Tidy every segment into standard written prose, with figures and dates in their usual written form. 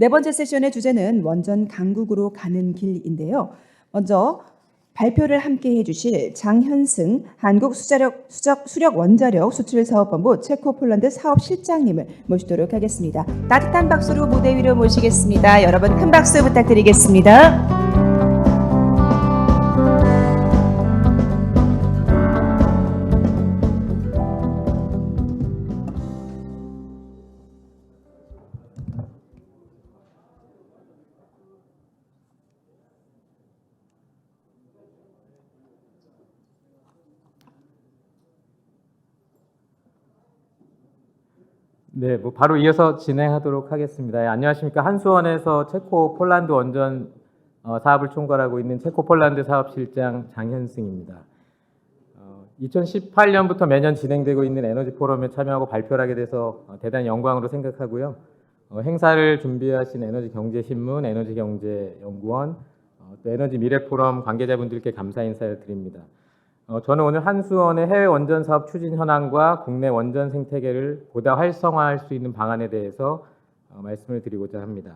네 번째 세션의 주제는 원전 강국으로 가는 길인데요. 먼저 발표를 함께 해주실 장현승 한국수력 원자력 수출사업본부 체코폴란드 사업실장님을 모시도록 하겠습니다. 따뜻한 박수로 무대 위로 모시겠습니다. 여러분 큰 박수 부탁드리겠습니다. 네, 바로 이어서 진행하도록 하겠습니다. 안녕하십니까. 한수원에서 체코 폴란드 원전 사업을 총괄하고 있는 체코 폴란드 사업실장 장현승입니다. 2018년부터 매년 진행되고 있는 에너지 포럼에 참여하고 발표를 하게 돼서 대단히 영광으로 생각하고요. 행사를 준비하신 에너지경제신문, 에너지경제연구원, 또 에너지 미래 포럼 관계자분들께 감사 인사를 드립니다. 저는 오늘 한수원의 해외 원전 사업 추진 현황과 국내 원전 생태계를 보다 활성화할 수 있는 방안에 대해서 말씀을 드리고자 합니다.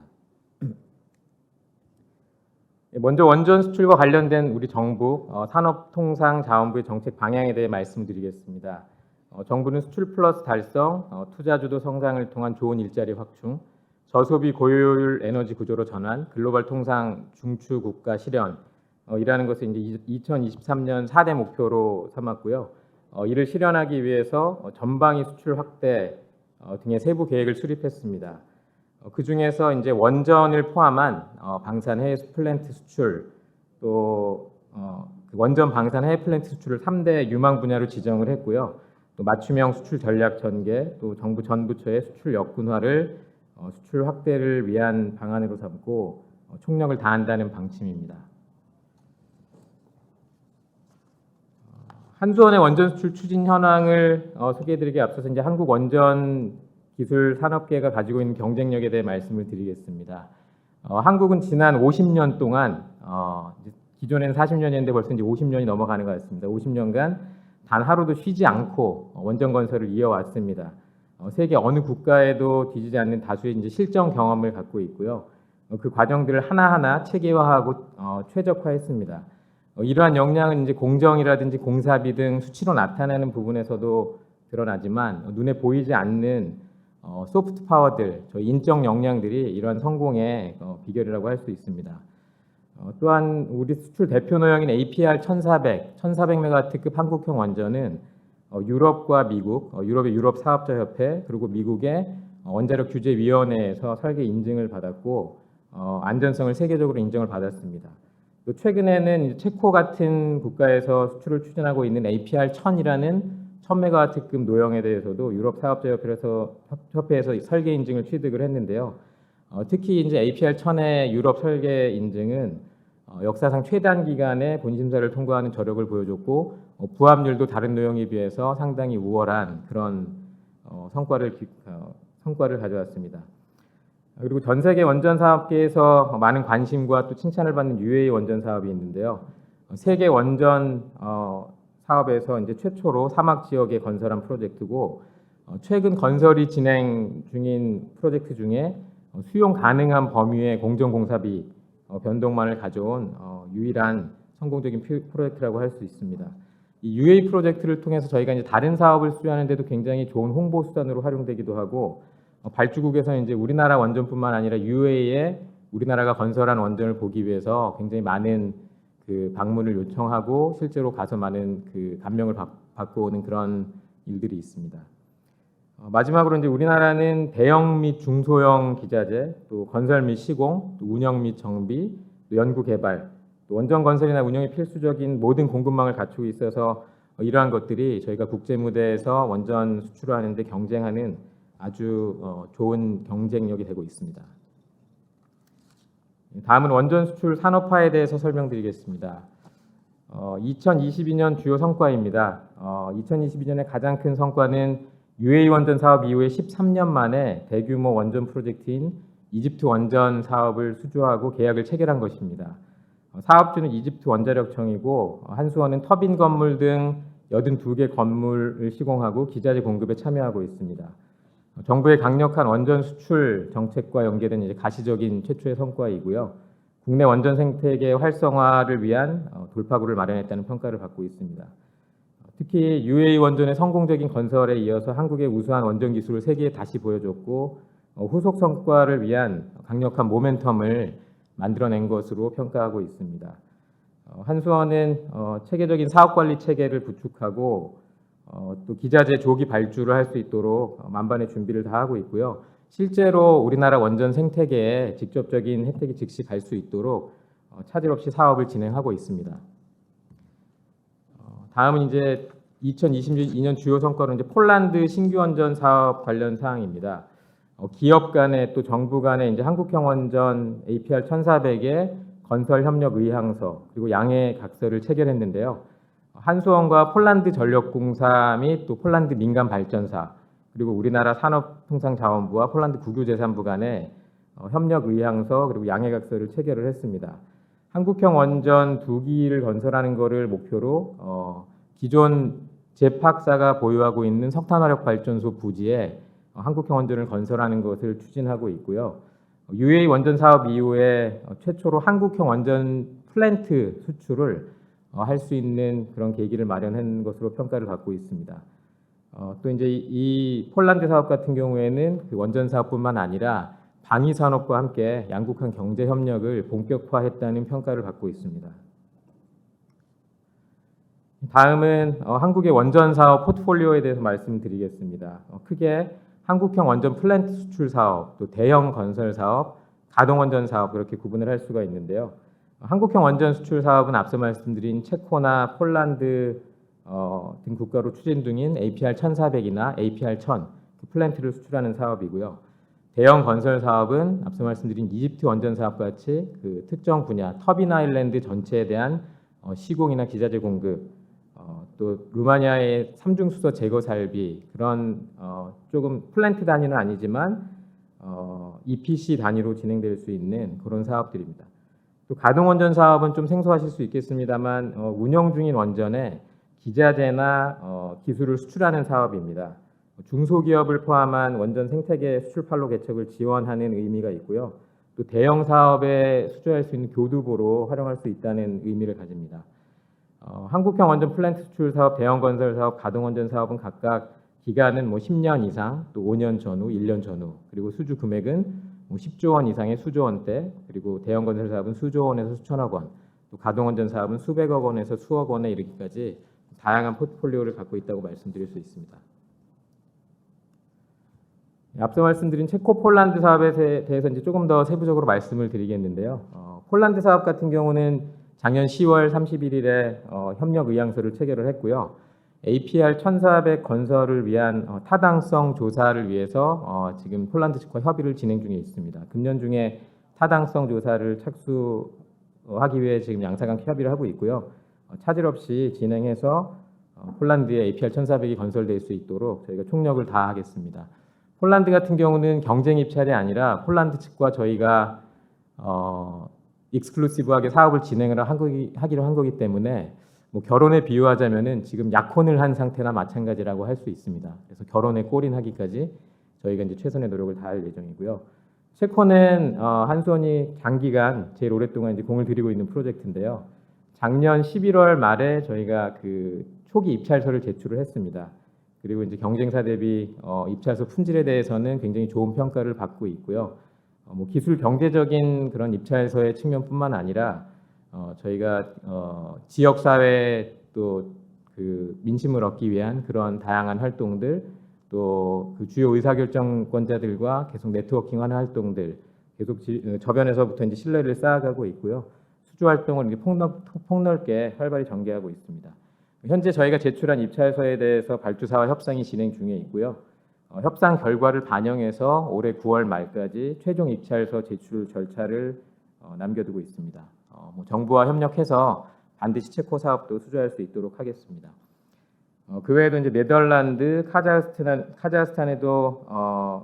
먼저 원전 수출과 관련된 우리 정부 산업통상자원부의 정책 방향에 대해 말씀드리겠습니다. 정부는 수출 플러스 달성, 투자주도 성장을 통한 좋은 일자리 확충, 저소비 고효율 에너지 구조로 전환, 글로벌 통상 중추 국가 실현 이라는 것을 이제 2023년 4대 목표로 삼았고요. 이를 실현하기 위해서 전방위 수출 확대 등의 세부 계획을 수립했습니다. 그 중에서 이제 원전을 포함한 방산 해외 플랜트 수출, 또 원전 방산 해외 플랜트 수출을 3대 유망 분야로 지정을 했고요. 또 맞춤형 수출 전략 전개, 또 정부 전 부처의 수출 역군화를 수출 확대를 위한 방안으로 삼고 총력을 다한다는 방침입니다. 한수원의 원전 수출 추진 현황을 소개해드리기에 앞서서 이제 한국 원전 기술 산업계가 가지고 있는 경쟁력에 대해 말씀을 드리겠습니다. 한국은 지난 50년 동안 기존에는 40년이었는데 벌써 이제 50년이 넘어가는 것 같습니다. 50년간 단 하루도 쉬지 않고 원전 건설을 이어왔습니다. 세계 어느 국가에도 뒤지지 않는 다수의 이제 실전 경험을 갖고 있고요. 그 과정들을 하나하나 체계화하고 최적화했습니다. 이러한 역량은 이제 공정이라든지 공사비 등 수치로 나타나는 부분에서도 드러나지만 눈에 보이지 않는 소프트 파워들, 인적 역량들이 이러한 성공의 비결이라고 할 수 있습니다. 또한 우리 수출 대표 노형인 APR 1400MW급 한국형 원전은 유럽과 미국, 유럽의 유럽사업자협회 그리고 미국의 원자력 규제위원회에서 설계 인증을 받았고 안전성을 세계적으로 인정을 받았습니다. 또 최근에는 체코 같은 국가에서 수출을 추진하고 있는 APR 1000이라는 1000MW급 노형에 대해서도 유럽 사업자협회에서 설계 인증을 취득을 했는데요. 특히 이제 APR 1000의 유럽 설계 인증은 역사상 최단 기간에 본심사를 통과하는 저력을 보여줬고 부합률도 다른 노형에 비해서 상당히 우월한 그런 성과를 가져왔습니다. 그리고 전 세계 원전 사업계에서 많은 관심과 또 칭찬을 받는 UAE 원전 사업이 있는데요. 세계 원전 사업에서 이제 최초로 사막 지역에 건설한 프로젝트고 최근 건설이 진행 중인 프로젝트 중에 수용 가능한 범위의 공정공사비 변동만을 가져온 유일한 성공적인 프로젝트라고 할 수 있습니다. 이 UAE 프로젝트를 통해서 저희가 이제 다른 사업을 수주하는데도 굉장히 좋은 홍보 수단으로 활용되기도 하고 발주국에서는 이제 우리나라 원전뿐만 아니라 UAE에 우리나라가 건설한 원전을 보기 위해서 굉장히 많은 그 방문을 요청하고 실제로 가서 많은 그 감명을 받고 오는 그런 일들이 있습니다. 마지막으로 이제 우리나라는 대형 및 중소형 기자재, 또 건설 및 시공, 또 운영 및 정비, 또 연구 개발, 또 원전 건설이나 운영에 필수적인 모든 공급망을 갖추고 있어서 이러한 것들이 저희가 국제 무대에서 원전 수출을 하는데 경쟁하는 아주 좋은 경쟁력이 되고 있습니다. 다음은 원전 수출 산업화에 대해서 설명드리겠습니다. 2022년 주요 성과입니다. 2022년의 가장 큰 성과는 UAE 원전 사업 이후에 13년 만에 대규모 원전 프로젝트인 이집트 원전 사업을 수주하고 계약을 체결한 것입니다. 사업주는 이집트 원자력청이고 한수원은 터빈 건물 등 82개 건물을 시공하고 기자재 공급에 참여하고 있습니다. 정부의 강력한 원전 수출 정책과 연계된 이제 가시적인 최초의 성과이고요. 국내 원전 생태계 활성화를 위한 돌파구를 마련했다는 평가를 받고 있습니다. 특히 UAE 원전의 성공적인 건설에 이어서 한국의 우수한 원전 기술을 세계에 다시 보여줬고 후속 성과를 위한 강력한 모멘텀을 만들어낸 것으로 평가하고 있습니다. 한수원은 체계적인 사업관리 체계를 구축하고 또 기자재 조기 발주를 할 수 있도록 만반의 준비를 다 하고 있고요. 실제로 우리나라 원전 생태계에 직접적인 혜택이 즉시 갈 수 있도록 차질 없이 사업을 진행하고 있습니다. 다음은 이제 2022년 주요 성과로 이제 폴란드 신규 원전 사업 관련 사항입니다. 기업 간에 또 정부 간에 이제 한국형 원전 APR 1400의 건설 협력 의향서 그리고 양해 각서를 체결했는데요. 한수원과 폴란드 전력공사 및 또 폴란드 민간 발전사 그리고 우리나라 산업통상자원부와 폴란드 국유재산부 간에 협력 의향서 그리고 양해 각서를 체결을 했습니다. 한국형 원전 2기를 건설하는 것을 목표로 기존 제팍사가 보유하고 있는 석탄화력 발전소 부지에 한국형 원전을 건설하는 것을 추진하고 있고요. UAE 원전 사업 이후에 최초로 한국형 원전 플랜트 수출을 할 수 있는 그런 계기를 마련한 것으로 평가를 받고 있습니다. 또 이제 이 폴란드 사업 같은 경우에는 그 원전 사업뿐만 아니라 방위 산업과 함께 양국한 경제 협력을 본격화했다는 평가를 받고 있습니다. 다음은 한국의 원전 사업 포트폴리오에 대해서 말씀드리겠습니다. 크게 한국형 원전 플랜트 수출 사업, 또 대형 건설 사업, 가동 원전 사업 그렇게 구분을 할 수가 있는데요. 한국형 원전 수출 사업은 앞서 말씀드린 체코나 폴란드 등 국가로 추진 중인 APR 1400이나 APR 1000 그 플랜트를 수출하는 사업이고요. 대형 건설 사업은 앞서 말씀드린 이집트 원전 사업 같이 그 특정 분야 터빈 아일랜드 전체에 대한 시공이나 기자재 공급, 또 루마니아의 삼중 수소 제거 설비 그런 조금 플랜트 단위는 아니지만 EPC 단위로 진행될 수 있는 그런 사업들입니다. 또 가동 원전 사업은 좀 생소하실 수 있겠습니다만 운영 중인 원전에 기자재나 기술을 수출하는 사업입니다. 중소기업을 포함한 원전 생태계 수출판로 개척을 지원하는 의미가 있고요. 또 대형 사업에 수주할 수 있는 교두보로 활용할 수 있다는 의미를 가집니다. 한국형 원전 플랜트 수출 사업, 대형 건설 사업, 가동 원전 사업은 각각 기간은 10년 이상, 또 5년 전후, 1년 전후, 그리고 수주 금액은 10조 원 이상의 수조 원대, 그리고 대형 건설 사업은 수조 원에서 수천억 원, 또 가동 원전 사업은 수백억 원에서 수억 원에 이르기까지 다양한 포트폴리오를 갖고 있다고 말씀드릴 수 있습니다. 앞서 말씀드린 체코 폴란드 사업에 대해서 이제 조금 더 세부적으로 말씀을 드리겠는데요. 폴란드 사업 같은 경우는 작년 10월 31일에 협력 의향서를 체결을 했고요. APR 1400 건설을 위한 타당성 조사를 위해서 지금 폴란드 측과 협의를 진행 중에 있습니다. 금년 중에 타당성 조사를 착수하기 위해 지금 양사간 협의를 하고 있고요. 차질 없이 진행해서 폴란드의 APR 1400이 건설될 수 있도록 저희가 총력을 다하겠습니다. 폴란드 같은 경우는 경쟁 입찰이 아니라 폴란드 측과 저희가 익스클루시브하게 사업을 진행을 하기로 한 거기 때문에 뭐 결혼에 비유하자면은 지금 약혼을 한 상태나 마찬가지라고 할 수 있습니다. 그래서 결혼에 골인하기까지 저희가 이제 최선의 노력을 다할 예정이고요. 체코는 한수원이 장기간 제일 오랫동안 이제 공을 들이고 있는 프로젝트인데요. 작년 11월 말에 저희가 그 초기 입찰서를 제출을 했습니다. 그리고 이제 경쟁사 대비 입찰서 품질에 대해서는 굉장히 좋은 평가를 받고 있고요. 뭐 기술 경제적인 그런 입찰서의 측면뿐만 아니라 저희가 지역 사회 또 그 민심을 얻기 위한 그런 다양한 활동들, 또 그 주요 의사결정권자들과 계속 네트워킹하는 활동들, 계속 저변에서부터 이제 신뢰를 쌓아가고 있고요. 수주 활동을 이렇게 폭넓게 활발히 전개하고 있습니다. 현재 저희가 제출한 입찰서에 대해서 발주사와 협상이 진행 중에 있고요. 협상 결과를 반영해서 올해 9월 말까지 최종 입찰서 제출 절차를 남겨두고 있습니다. 뭐 정부와 협력해서 반드시 체코 사업도 수주할 수 있도록 하겠습니다. 그 외에도 이제 네덜란드, 카자흐스탄에도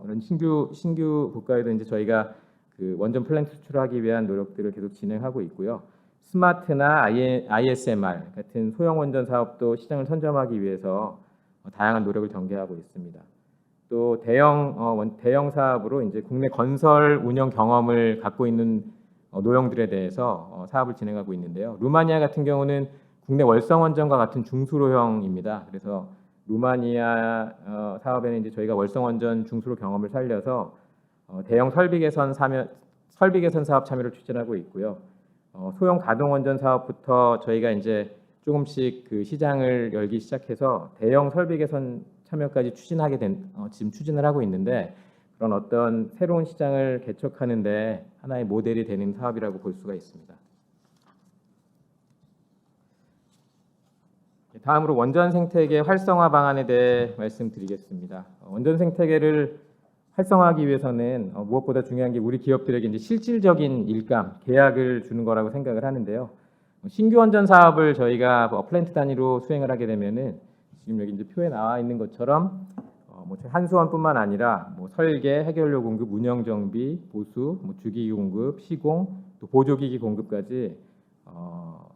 이런 신규 국가에도 이제 저희가 그 원전 플랜트 수출하기 위한 노력들을 계속 진행하고 있고요. 스마트나 ISMR 같은 소형 원전 사업도 시장을 선점하기 위해서 다양한 노력을 전개하고 있습니다. 또 대형 사업으로 이제 국내 건설 운영 경험을 갖고 있는 노영들에 대해서 사업을 진행하고 있는데요. 루마니아 같은 경우는 국내 월성원전과 같은 중수로형입니다. 그래서 루마니아 사업에는 이제 저희가 월성원전 중수로 경험을 살려서 대형 설비 개선 사업 참여를 추진하고 있고요. 소형 가동원전 사업부터 저희가 이제 조금씩 그 시장을 열기 시작해서 대형 설비 개선 참여까지 지금 추진을 하고 있는데, 그런 어떤 새로운 시장을 개척하는데 하나의 모델이 되는 사업이라고 볼 수가 있습니다. 다음으로 원전 생태계 활성화 방안에 대해 말씀드리겠습니다. 원전 생태계를 활성화하기 위해서는 무엇보다 중요한 게 우리 기업들에게 이제 실질적인 일감, 계약을 주는 거라고 생각을 하는데요. 신규 원전 사업을 저희가 플랜트 단위로 수행을 하게 되면은 지금 여기 이제 표에 나와 있는 것처럼 한수원뿐만 아니라 설계, 해결료 공급, 운영 정비, 보수, 주기기 공급, 시공, 또 보조기기 공급까지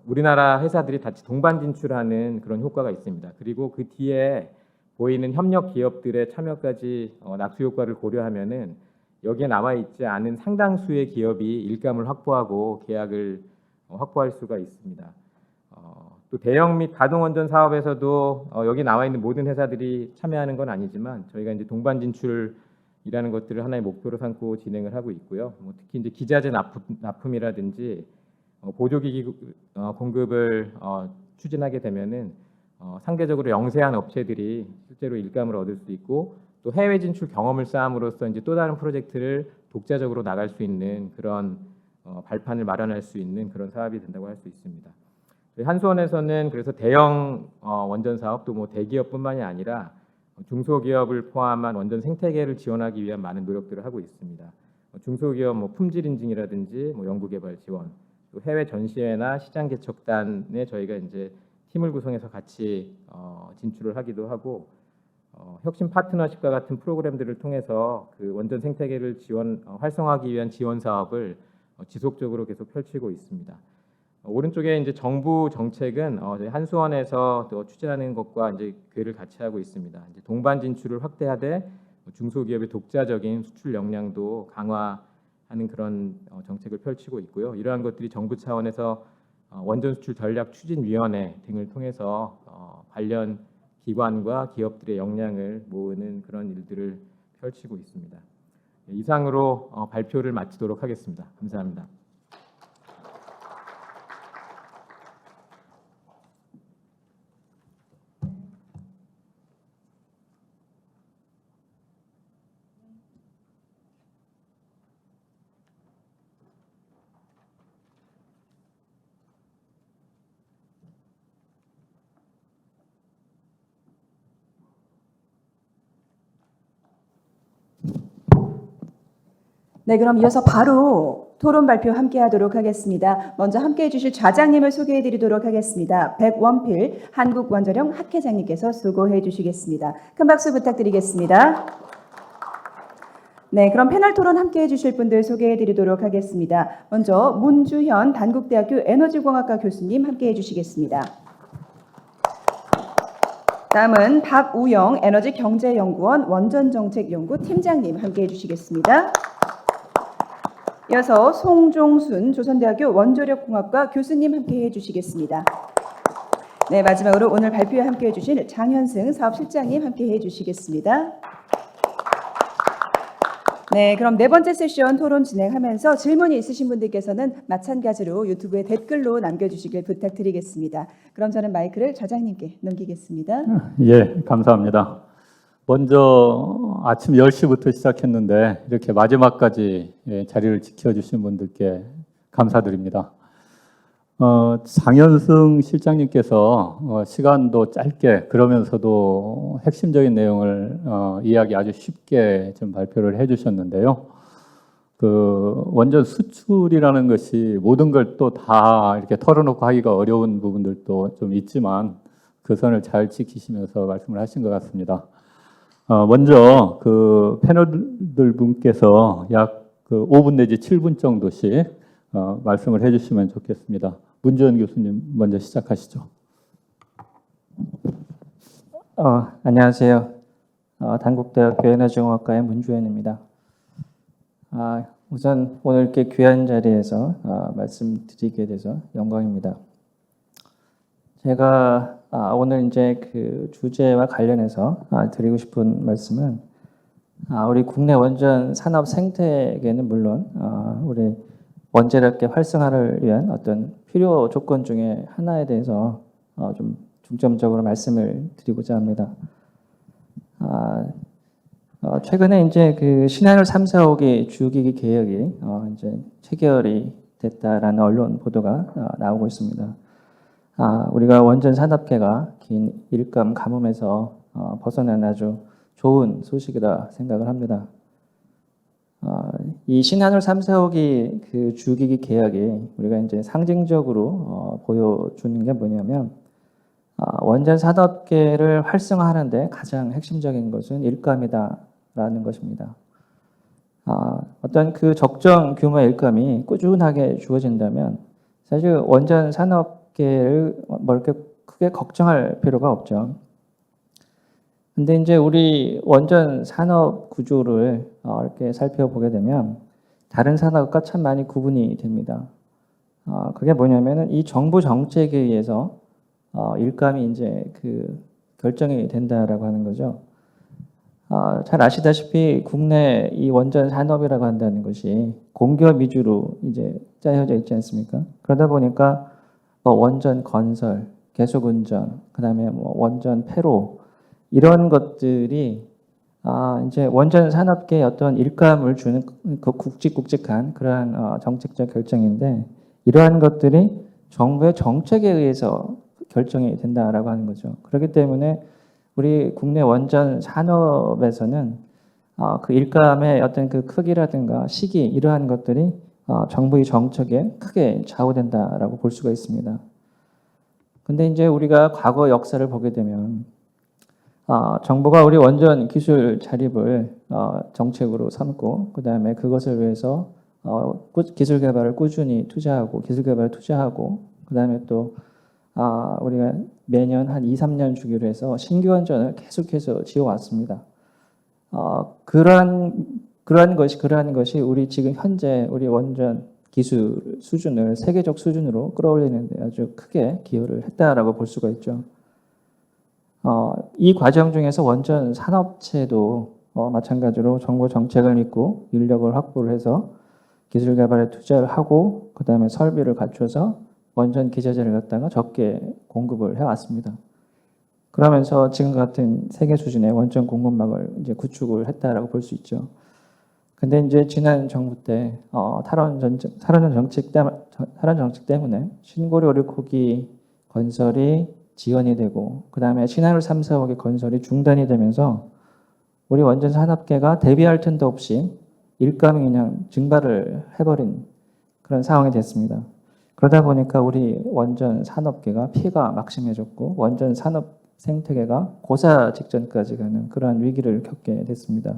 우리나라 회사들이 같이 동반 진출하는 그런 효과가 있습니다. 그리고 그 뒤에 보이는 협력 기업들의 참여까지 낙수 효과를 고려하면은 여기에 남아 있지 않은 상당수의 기업이 일감을 확보하고 계약을 확보할 수가 있습니다. 또 대형 및 가동원전 사업에서도 여기 나와 있는 모든 회사들이 참여하는 건 아니지만 저희가 이제 동반 진출이라는 것들을 하나의 목표로 삼고 진행을 하고 있고요. 특히 이제 기자재 납품이라든지 보조기기 공급을 추진하게 되면은 상대적으로 영세한 업체들이 실제로 일감을 얻을 수 있고, 또 해외 진출 경험을 쌓음으로써 이제 또 다른 프로젝트를 독자적으로 나갈 수 있는 그런 발판을 마련할 수 있는 그런 사업이 된다고 할 수 있습니다. 저희 한수원에서는 그래서 대형 원전 사업도 대기업뿐만이 아니라 중소기업을 포함한 원전 생태계를 지원하기 위한 많은 노력들을 하고 있습니다. 중소기업 품질 인증이라든지 연구개발 지원, 또 해외 전시회나 시장 개척단에 저희가 이제 팀을 구성해서 같이 진출을 하기도 하고, 혁신 파트너십과 같은 프로그램들을 통해서 그 원전 생태계를 활성화하기 위한 지원 사업을 지속적으로 계속 펼치고 있습니다. 오른쪽에 이제 정부 정책은 저희 한수원에서 또 추진하는 것과 이제 궤를 같이 하고 있습니다. 이제 동반 진출을 확대하되 중소기업의 독자적인 수출 역량도 강화하는 그런 정책을 펼치고 있고요. 이러한 것들이 정부 차원에서 원전 수출 전략 추진위원회 등을 통해서 관련 기관과 기업들의 역량을 모으는 그런 일들을 펼치고 있습니다. 이상으로 발표를 마치도록 하겠습니다. 감사합니다. 네, 그럼 이어서 바로 토론 발표 함께 하도록 하겠습니다. 먼저 함께 해주실 좌장님을 소개해 드리도록 하겠습니다. 백원필 한국원자력 학회장님께서 수고해 주시겠습니다. 큰 박수 부탁드리겠습니다. 네, 그럼 패널 토론 함께 해주실 분들 소개해 드리도록 하겠습니다. 먼저 문주현 단국대학교 에너지공학과 교수님 함께 해주시겠습니다. 다음은 박우영 에너지경제연구원 원전정책연구 팀장님 함께 해주시겠습니다. 이어서 송종순 조선대학교 원조력공학과 교수님 함께해 주시겠습니다. 네, 마지막으로 오늘 발표에 함께해 주신 장현승 사업실장님 함께해 주시겠습니다. 네, 그럼 네 번째 세션 토론 진행하면서 질문이 있으신 분들께서는 마찬가지로 유튜브에 댓글로 남겨주시길 부탁드리겠습니다. 그럼 저는 마이크를 좌장님께 넘기겠습니다. 예, 감사합니다. 먼저 아침 10시부터 시작했는데 이렇게 마지막까지 자리를 지켜주신 분들께 감사드립니다. 장현승 실장님께서 시간도 짧게 그러면서도 핵심적인 내용을 이야기 아주 쉽게 좀 발표를 해주셨는데요. 그 원전 수출이라는 것이 모든 걸 또 다 이렇게 털어놓고 하기가 어려운 부분들도 좀 있지만 그 선을 잘 지키시면서 말씀을 하신 것 같습니다. 먼저 그 패널들 분께서 약 그 5분 내지 7분 정도씩 말씀을 해주시면 좋겠습니다. 문주현 교수님 먼저 시작하시죠. 안녕하세요. 단국대학교 에너지공학과의 문주현입니다. 우선 오늘 이렇게 귀한 자리에서 말씀드리게 돼서 영광입니다. 제가 오늘 이제 그 주제와 관련해서 드리고 싶은 말씀은 우리 국내 원전 산업 생태계는 물론 우리 원자력계 활성화를 위한 어떤 필요 조건 중에 하나에 대해서 좀 중점적으로 말씀을 드리고자 합니다. 최근에 이제 그 신한울 3, 4호기 주기기 계획이 이제 체결이 됐다라는 언론 보도가 나오고 있습니다. 우리가 원전 산업계가 긴 일감 가뭄에서 벗어난 아주 좋은 소식이라 생각을 합니다. 이 신한울 3, 4호기 그 주기기 계약이 우리가 이제 상징적으로 보여주는 게 뭐냐면 원전 산업계를 활성화하는데 가장 핵심적인 것은 일감이다라는 것입니다. 어떤 그 적정 규모의 일감이 꾸준하게 주어진다면 사실 원전 산업계를 뭐 이렇게 크게 걱정할 필요가 없죠. 근데 이제 우리 원전 산업 구조를 이렇게 살펴보게 되면 다른 산업과 참 많이 구분이 됩니다. 그게 뭐냐면은 이 정부 정책에 의해서 일감이 이제 그 결정이 된다라고 하는 거죠. 잘 아시다시피 국내 이 원전 산업이라고 한다는 것이 공기업 위주로 이제 짜여져 있지 않습니까? 그러다 보니까 뭐 원전 건설, 계속 운전, 그다음에 뭐 원전 폐로 이런 것들이 이제 원전 산업계에 어떤 일감을 주는 그 굵직굵직한 그러한 정책적 결정인데 이러한 것들이 정부의 정책에 의해서 결정이 된다라고 하는 거죠. 그렇기 때문에 우리 국내 원전 산업에서는 그 일감의 어떤 그 크기라든가 시기 이러한 것들이 정부의 정책에 크게 좌우된다라고 볼 수가 있습니다. 근데 이제 우리가 과거 역사를 보게 되면 정부가 우리 원전 기술 자립을 정책으로 삼고 그다음에 그것을 위해서 기술 개발을 꾸준히 투자하고 기술 개발을 투자하고 그다음에 또 우리가 매년 한 2, 3년 주기로 해서 신규 원전을 계속해서 지어왔습니다. 그러한 것이 우리 지금 현재 우리 원전 기술 수준을 세계적 수준으로 끌어올리는 데 아주 크게 기여를 했다라고 볼 수가 있죠. 이 과정 중에서 원전 산업체도 마찬가지로 정부 정책을 믿고 인력을 확보를 해서 기술 개발에 투자를 하고 그다음에 설비를 갖춰서 원전 기자재를 갖다가 적게 공급을 해왔습니다. 그러면서 지금 같은 세계 수준의 원전 공급망을 이제 구축을 했다라고 볼 수 있죠. 근데 이제 지난 정부 때 탈원전 정책 때문에 신고리 5, 6호기 건설이 지연이 되고 그다음에 신한울 3, 4호기 건설이 중단이 되면서 우리 원전 산업계가 대비할 틈도 없이 일감이 그냥 증발을 해버린 그런 상황이 됐습니다. 그러다 보니까 우리 원전 산업계가 피해가 막심해졌고 원전 산업 생태계가 고사 직전까지 가는 그러한 위기를 겪게 됐습니다.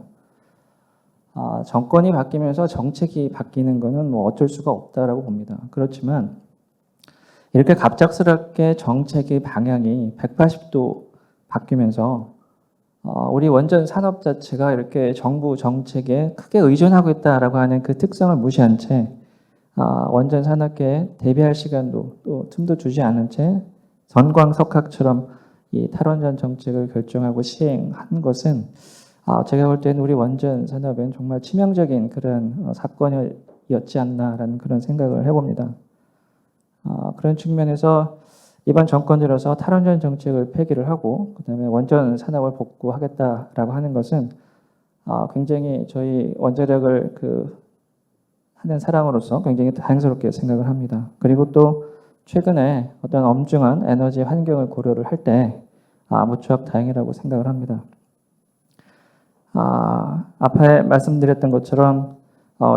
정권이 바뀌면서 정책이 바뀌는 것은 뭐 어쩔 수가 없다라고 봅니다. 그렇지만 이렇게 갑작스럽게 정책의 방향이 180도 바뀌면서 우리 원전 산업 자체가 이렇게 정부 정책에 크게 의존하고 있다라고 하는 그 특성을 무시한 채 원전 산업계에 대비할 시간도 또 틈도 주지 않은 채 전광석학처럼 이 탈원전 정책을 결정하고 시행한 것은 제가 볼 때는 우리 원전 산업엔 정말 치명적인 그런 사건이었지 않나라는 그런 생각을 해봅니다. 그런 측면에서 이번 정권 들어서 탈원전 정책을 폐기를 하고 그다음에 원전 산업을 복구하겠다라고 하는 것은 굉장히 저희 원자력을 하는 사람으로서 굉장히 다행스럽게 생각을 합니다. 그리고 또 최근에 어떤 엄중한 에너지 환경을 고려를 할 때 무척 다행이라고 생각을 합니다. 앞에 말씀드렸던 것처럼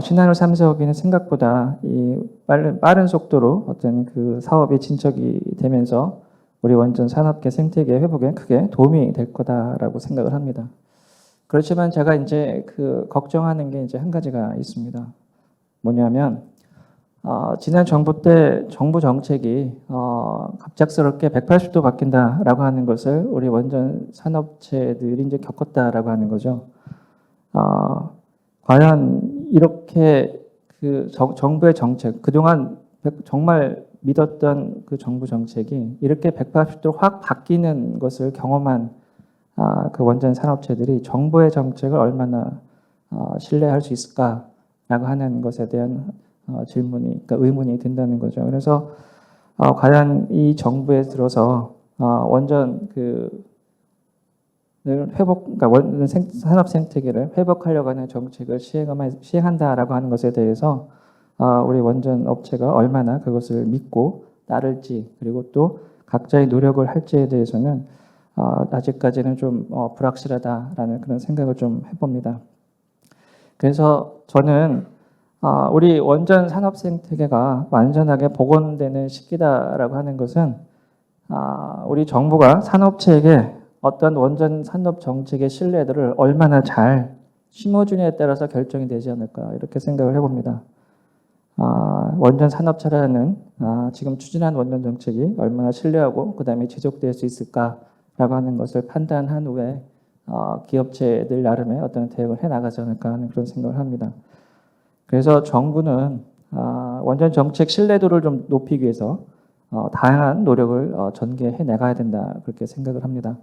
신한울 3, 4호기는 생각보다 이 빠른 속도로 어떤 그 사업이 진척이 되면서 우리 원전 산업계 생태계 회복에 크게 도움이 될 거다라고 생각을 합니다. 그렇지만 제가 이제 걱정하는 게 이제 한 가지가 있습니다. 뭐냐면 지난 정부 때 정부 정책이 갑작스럽게 180도 바뀐다라고 하는 것을 우리 원전 산업체들이 이제 겪었다라고 하는 거죠. 과연 이렇게 그 정부의 정책, 그동안 정말 믿었던 그 정부 정책이 이렇게 180도로 확 바뀌는 것을 경험한 그 원전 산업체들이 정부의 정책을 얼마나 신뢰할 수 있을까라고 하는 것에 대한 질문이, 그러니까 의문이 든다는 거죠. 그래서 과연 이 정부에 들어서 원전 그러니까 원전 산업 생태계를 회복하려고 하는 정책을 시행한다라고 하는 것에 대해서 우리 원전 업체가 얼마나 그것을 믿고 따를지, 그리고 또 각자의 노력을 할지에 대해서는 아직까지는 좀 불확실하다라는 그런 생각을 좀 해봅니다. 그래서 저는 우리 원전 산업 생태계가 완전하게 복원되는 시기다라고 하는 것은 우리 정부가 산업체에게 어떤 원전 산업 정책의 신뢰도를 얼마나 잘 심어주냐에 따라서 결정이 되지 않을까, 이렇게 생각을 해봅니다. 원전 산업체라는 지금 추진한 원전 정책이 얼마나 신뢰하고 그 다음에 지속될 수 있을까라고 하는 것을 판단한 후에 기업체들 나름의 어떤 대응을 해나가지 않을까 하는 그런 생각을 합니다. 그래서 정부는 원전 정책 신뢰도를 좀 높이기 위해서 다양한 노력을 전개해 나가야 된다, 그렇게 생각을 합니다.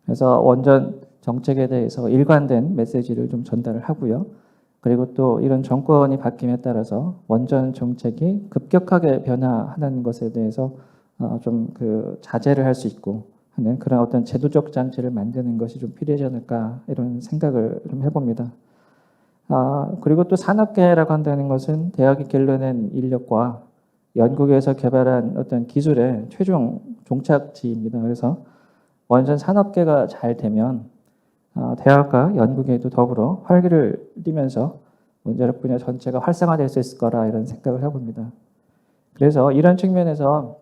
그래서 원전 정책에 대해서 일관된 메시지를 좀 전달을 하고요. 그리고 또 이런 정권이 바뀜에 따라서 원전 정책이 급격하게 변화하는 것에 대해서 좀 그 자제를 할 수 있고 하는 그런 어떤 제도적 장치를 만드는 것이 좀 필요하지 않을까, 이런 생각을 좀 해봅니다. 그리고 또 산업계라고 한다는 것은 대학이 길러낸 인력과 연구계에서 개발한 어떤 기술의 최종 종착지입니다. 그래서 원전 산업계가 잘 되면 대학과 연구계도 더불어 활기를 띠면서 원자력 분야 전체가 활성화될 수 있을 거라, 이런 생각을 해봅니다. 그래서 이런 측면에서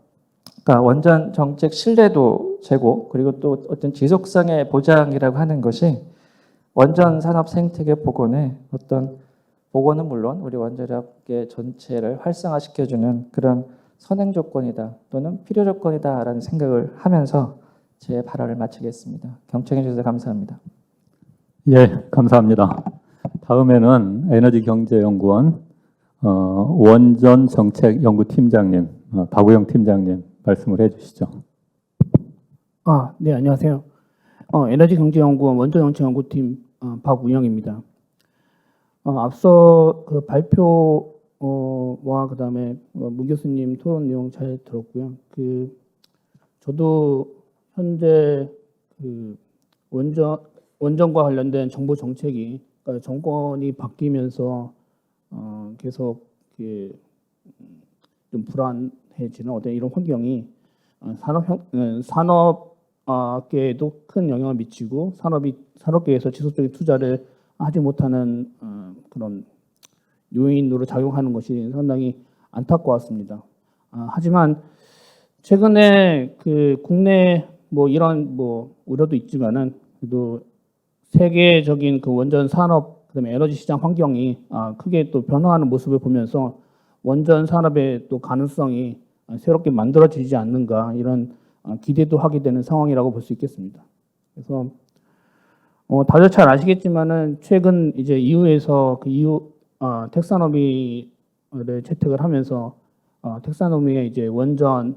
그러니까 원전 정책 신뢰도 제고, 그리고 또 어떤 지속성의 보장이라고 하는 것이 원전 산업 생태계 복원의 어떤 복원은 물론 우리 원자력계 전체를 활성화시켜주는 그런 선행 조건이다, 또는 필요 조건이다라는 생각을 하면서 제 발언을 마치겠습니다. 경청해 주셔서 감사합니다. 예, 감사합니다. 다음에는 에너지경제연구원 원전정책연구팀장님, 박우영 팀장님 말씀을 해주시죠. 네, 안녕하세요. 에너지경제연구원 원전정책연구팀 박우영입니다. 앞서 그 발표와 그다음에 문 교수님 토론 내용 잘 들었고요. 저도 현재 원전과 관련된 정부 정책이, 그러니까 정권이 바뀌면서 계속 좀 불안해지는 어떤 이런 환경이 산업계에도 큰 영향을 미치고 산업계에서 지속적인 투자를 하지 못하는 그런 요인으로 작용하는 것이 상당히 안타까웠습니다. 하지만 최근에 국내 이런 우려도 있지만은 그래도 세계적인 원전 산업, 그다음에 에너지 시장 환경이 크게 또 변화하는 모습을 보면서 원전 산업의 또 가능성이 새롭게 만들어지지 않는가, 이런 기대도 하게 되는 상황이라고 볼 수 있겠습니다. 그래서 다들 잘 아시겠지만은 최근 이제 EU에서 텍사노미를 채택을 하면서 텍사노미에 이제 원전을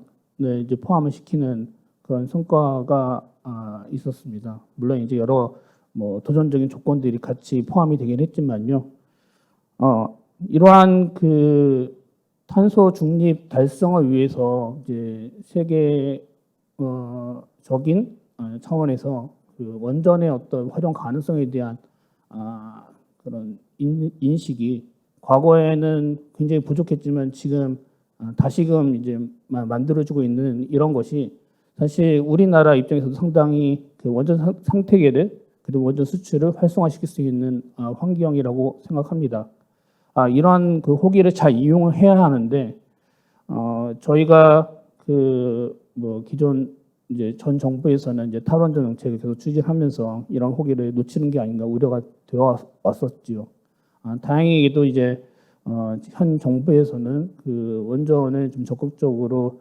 이제 포함을 시키는 그런 성과가 있었습니다. 물론 이제 여러 도전적인 조건들이 같이 포함이 되긴 했지만요. 이러한 탄소 중립 달성을 위해서 이제 세계적인 차원에서 원전의 어떤 활용 가능성에 대한 그런 인식이 과거에는 굉장히 부족했지만 지금 다시금 이제 만들어지고 있는 이런 것이 사실 우리나라 입장에서도 상당히 원전 생태계를, 그리고 원전 수출을 활성화시킬 수 있는 환경이라고 생각합니다. 이러한 호기를 잘 이용을 해야 하는데 저희가 기존 이제 전 정부에서는 이제 탈원전 정책을 계속 추진하면서 이런 호기를 놓치는 게 아닌가 우려가 되어 왔었지요. 다행히도 이제 현 정부에서는 그 원전을 좀 적극적으로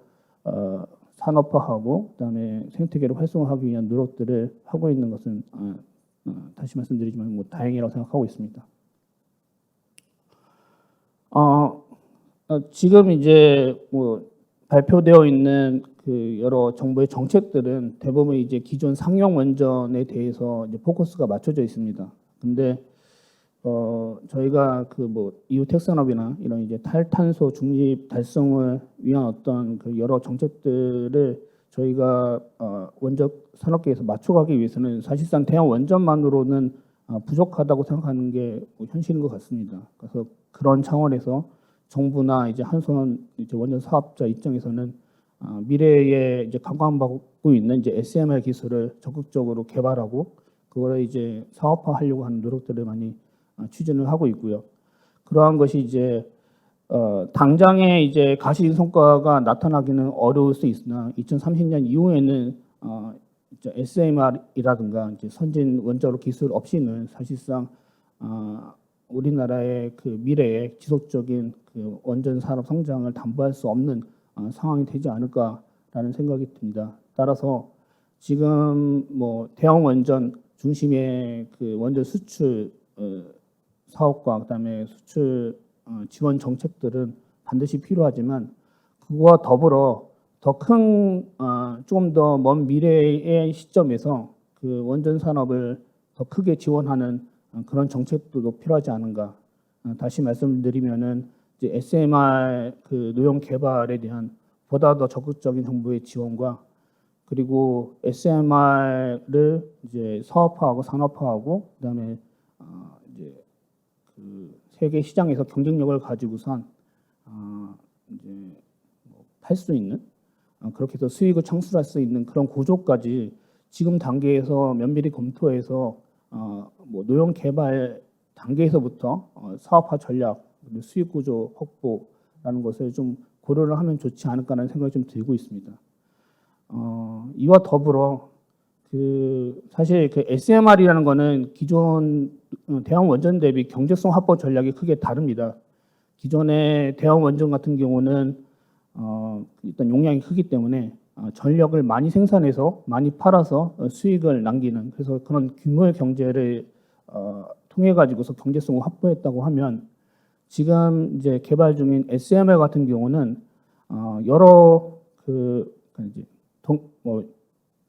산업화하고 그다음에 생태계를 활성화하기 위한 노력들을 하고 있는 것은 다시 말씀드리지만 뭐 다행이라고 생각하고 있습니다. 지금 이제 뭐 발표되어 있는 그 여러 정부의 정책들은 대부분 이제 기존 상용 원전에 대해서 이제 포커스가 맞춰져 있습니다. 근데 저희가 그 뭐 이후택 산업이나 이런 이제 탈탄소 중립 달성을 위한 어떤 그 여러 정책들을 저희가 원전 산업계에서 맞춰가기 위해서는 사실상 대형 원전만으로는 부족하다고 생각하는 게 현실인 것 같습니다. 그래서 그런 차원에서 정부나 이제 한선 이제 원전 사업자 입장에서는 미래에 이제 각광받고 있는 이제 SMR 기술을 적극적으로 개발하고 그거를 이제 사업화하려고 하는 노력들을 많이 추진을 하고 있고요. 그러한 것이 이제 당장에 이제 가시적 성과가 나타나기는 어려울 수 있으나 2030년 이후에는 SMR이라든가 이제 선진 원자로 기술 없이는 사실상 우리나라의 그 미래의 지속적인 그 원전 산업 성장을 담보할 수 없는 상황이 되지 않을까라는 생각이 듭니다. 따라서 지금 뭐 대형 원전 중심의 그 원전 수출 사업과 그다음에 수출 지원 정책들은 반드시 필요하지만 그와 더불어 더 큰 조금 더 먼 미래의 시점에서 그 원전 산업을 더 크게 지원하는 그런 정책도 필요하지 않은가. 다시 말씀드리면은 이제 SMR 그 노용 개발에 대한 보다 더 적극적인 정부의 지원과 그리고 SMR을 이제 사업화하고 산업화하고 그다음에 이제 그 세계 시장에서 경쟁력을 가지고선 이제 팔 수 있는 그렇게 해서 수익을 창출할 수 있는 그런 구조까지 지금 단계에서 면밀히 검토해서 뭐 노용 개발 단계에서부터 사업화 전략, 수익 구조 확보라는 것을 좀 고려를 하면 좋지 않을까라는 생각이 좀 들고 있습니다. 이와 더불어 그 사실 그 SMR이라는 거는 기존 대형 원전 대비 경제성 확보 전략이 크게 다릅니다. 기존의 대형 원전 같은 경우는 일단 용량이 크기 때문에 전력을 많이 생산해서 많이 팔아서 수익을 남기는 그래서 그런 규모의 경제를 통해 가지고서 경제성을 확보했다고 하면 지금 이제 개발 중인 SMR 같은 경우는 여러 그 이제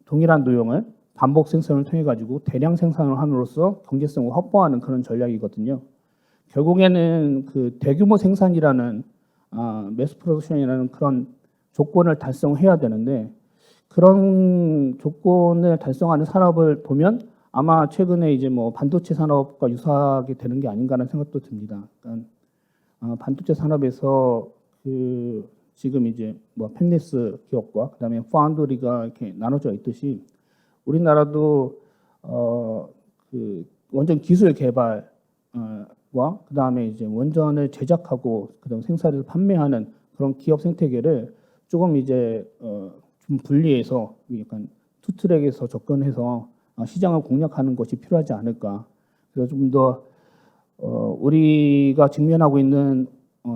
동일한 노용을 반복 생산을 통해 가지고 대량 생산을 함으로써 경제성을 확보하는 그런 전략이거든요. 결국에는 그 대규모 생산이라는 매스 프로덕션이라는 그런 조건을 달성해야 되는데 그런 조건을 달성하는 산업을 보면 아마 최근에 이제 뭐 반도체 산업과 유사하게 되는 게 아닌가라는 생각도 듭니다. 그러니까 반도체 산업에서 그 지금 이제 뭐 팹리스 기업과 그다음에 파운드리가 이렇게 나눠져 있듯이 우리나라도 그 원전 기술 개발과 그다음에 이제 원전을 제작하고 그다음 생산을 판매하는 그런 기업 생태계를 조금 이제 좀 분리해서 약간 투 트랙에서 접근해서 시장을 공략하는 것이 필요하지 않을까. 그래서 좀 더 우리가 직면하고 있는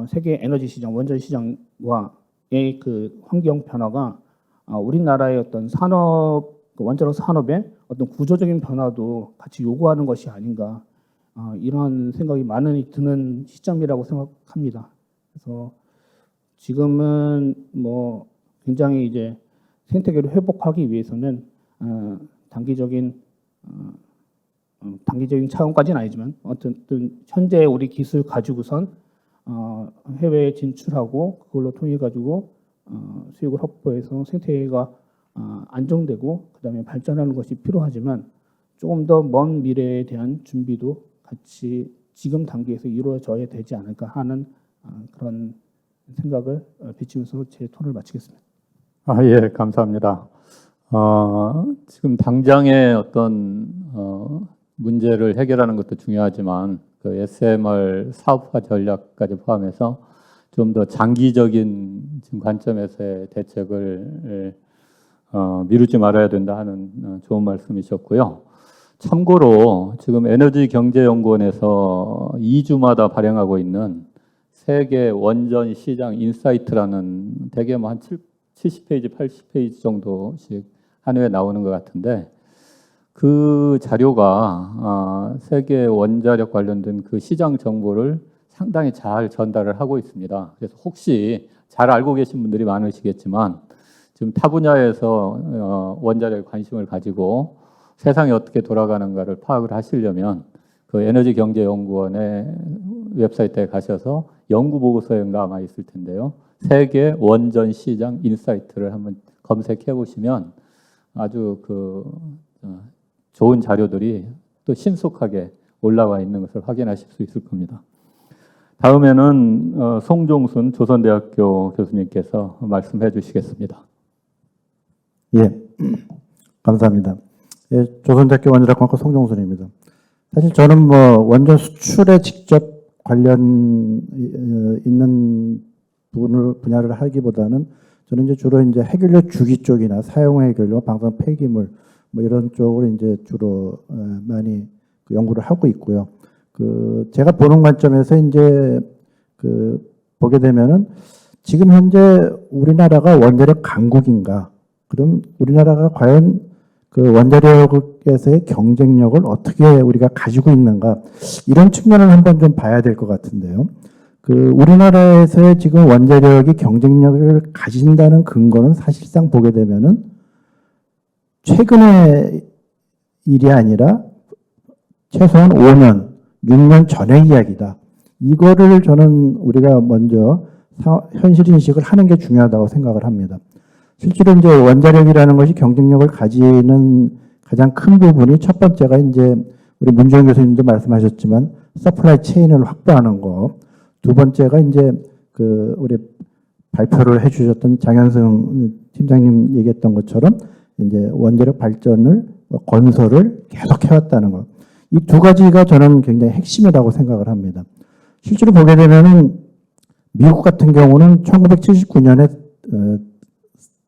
세계 에너지 시장, 원전 시장과의 그 환경 변화가 우리나라의 어떤 산업, 원자력 산업의 어떤 구조적인 변화도 같이 요구하는 것이 아닌가. 이런 생각이 많이 드는 시점이라고 생각합니다. 그래서 지금은 뭐 굉장히 이제 생태계를 회복하기 위해서는 단기적인 차원까지는 아니지만 어쨌든 현재 우리 기술 가지고선 해외에 진출하고 그걸로 통해 가지고 수익을 확보해서 생태계가 안정되고 그다음에 발전하는 것이 필요하지만 조금 더 먼 미래에 대한 준비도 같이 지금 단계에서 이루어져야 되지 않을까 하는 그런 생각을 비추면서 제 토론을 마치겠습니다. 예, 감사합니다. 지금 당장의 어떤 문제를 해결하는 것도 중요하지만 그 SMR 사업화 전략까지 포함해서 좀 더 장기적인 지금 관점에서의 대책을 미루지 말아야 된다 하는 좋은 말씀이셨고요. 참고로 지금 에너지경제연구원에서 2주마다 발행하고 있는 세계 원전 시장 인사이트라는 대개 뭐 한 70페이지, 80페이지 정도씩 한 회에 나오는 것 같은데 그 자료가 세계 원자력 관련된 그 시장 정보를 상당히 잘 전달을 하고 있습니다. 그래서 혹시 잘 알고 계신 분들이 많으시겠지만 지금 타 분야에서 원자력에 관심을 가지고 세상이 어떻게 돌아가는가를 파악을 하시려면 그 에너지경제연구원의 웹사이트에 가셔서 연구 보고서인가 아마 있을 텐데요. 세계 원전 시장 인사이트를 한번 검색해 보시면 아주 좋은 자료들이 또 신속하게 올라와 있는 것을 확인하실 수 있을 겁니다. 다음에는 송종순 조선대학교 교수님께서 말씀해 주시겠습니다. 예, 감사합니다. 예, 조선대학교 원자력공학과 송종순입니다. 사실 저는 뭐 원전 수출에 직접 관련 있는 분야를 하기보다는 저는 이제 주로 이제 핵연료 주기 쪽이나 사용 핵연료, 방사능 폐기물 뭐 이런 쪽으로 이제 주로 많이 연구를 하고 있고요. 제가 보는 관점에서 이제 보게 되면은 지금 현재 우리나라가 원자력 강국인가? 그럼 우리나라가 과연 그 원자력에서의 경쟁력을 어떻게 우리가 가지고 있는가? 이런 측면을 한번 좀 봐야 될 것 같은데요. 우리나라에서의 지금 원자력이 경쟁력을 가진다는 근거는 사실상 보게 되면은 최근의 일이 아니라 최소한 5년, 6년 전의 이야기다. 이거를 저는 우리가 먼저 현실 인식을 하는 게 중요하다고 생각을 합니다. 실제로 이제 원자력이라는 것이 경쟁력을 가지는 가장 큰 부분이 첫 번째가 이제 우리 문재인 교수님도 말씀하셨지만 서플라이 체인을 확보하는 거. 두 번째가 이제 우리 발표를 해주셨던 장현승 팀장님 얘기했던 것처럼 이제 원자력 발전을 건설을 계속 해왔다는 것. 이 두 가지가 저는 굉장히 핵심이라고 생각을 합니다. 실제로 보게 되면은 미국 같은 경우는 1979년에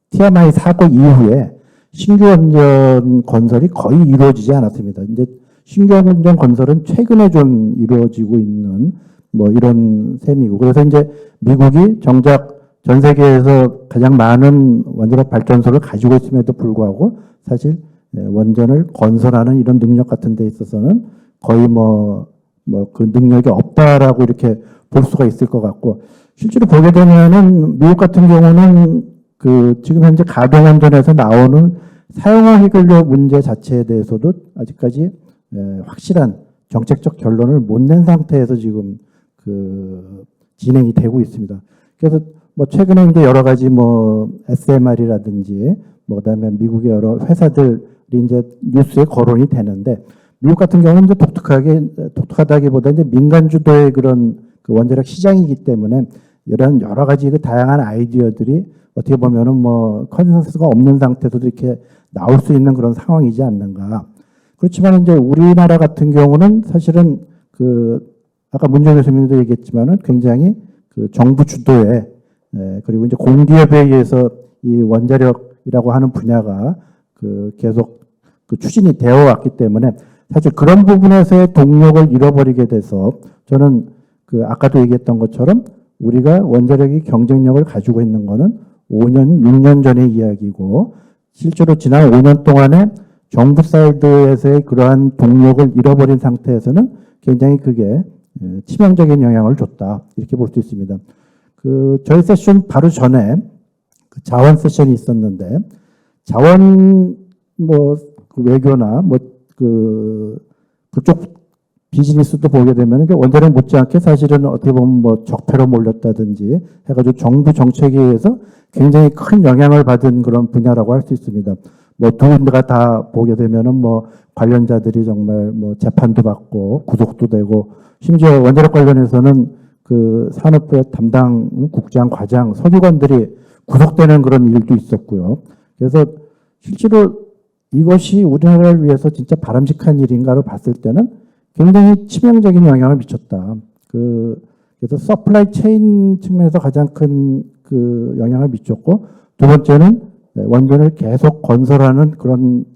TMI 사고 이후에 신규 원전 건설이 거의 이루어지지 않았습니다. 이제 신규 원전 건설은 최근에 좀 이루어지고 있는 뭐 이런 셈이고, 그래서 이제 미국이 정작 전 세계에서 가장 많은 원자력 발전소를 가지고 있음에도 불구하고 사실 원전을 건설하는 이런 능력 같은 데 있어서는 거의 그 능력이 없다라고 이렇게 볼 수가 있을 것 같고, 실제로 보게 되면은 미국 같은 경우는 지금 현재 가동원전에서 나오는 사용화 핵연료 문제 자체에 대해서도 아직까지 확실한 정책적 결론을 못 낸 상태에서 지금 진행이 되고 있습니다. 그래서 뭐 최근에 이제 여러 가지 SMR이라든지 그다음에 미국의 여러 회사들이 이제 뉴스에 거론이 되는데, 미국 같은 경우는 이제 독특하다기보다 이제 민간 주도의 그런 원자력 시장이기 때문에 여러 가지 다양한 아이디어들이 어떻게 보면은 컨센서스가 없는 상태에서도 이렇게 나올 수 있는 그런 상황이지 않는가. 그렇지만 이제 우리나라 같은 경우는 사실은 아까 문재인 교수님도 얘기했지만은 굉장히 정부 주도의 그리고 이제 공기업에 의해서 이 원자력이라고 하는 분야가 계속 추진이 되어 왔기 때문에 사실 그런 부분에서의 동력을 잃어버리게 돼서 저는 아까도 얘기했던 것처럼 우리가 원자력이 경쟁력을 가지고 있는 거는 5년, 6년 전의 이야기고, 실제로 지난 5년 동안에 정부 사이드에서의 그러한 동력을 잃어버린 상태에서는 굉장히 그게 치명적인 영향을 줬다, 이렇게 볼 수 있습니다. 저희 세션 바로 전에 자원 세션이 있었는데, 자원 외교나 그쪽 비즈니스도 보게 되면 원자력 못지않게 사실은 어떻게 보면 적폐로 몰렸다든지 해가지고 정부 정책에 의해서 굉장히 큰 영향을 받은 그런 분야라고 할 수 있습니다. 두 군데가 다 보게 되면은 관련자들이 정말 재판도 받고 구속도 되고, 심지어 원자력 관련해서는 산업부의 담당 국장, 과장, 서기관들이 구속되는 그런 일도 있었고요. 그래서 실제로 이것이 우리나라를 위해서 진짜 바람직한 일인가를 봤을 때는 굉장히 치명적인 영향을 미쳤다. 그래서 서플라이 체인 측면에서 가장 큰 영향을 미쳤고, 두 번째는 원전을 계속 건설하는 그런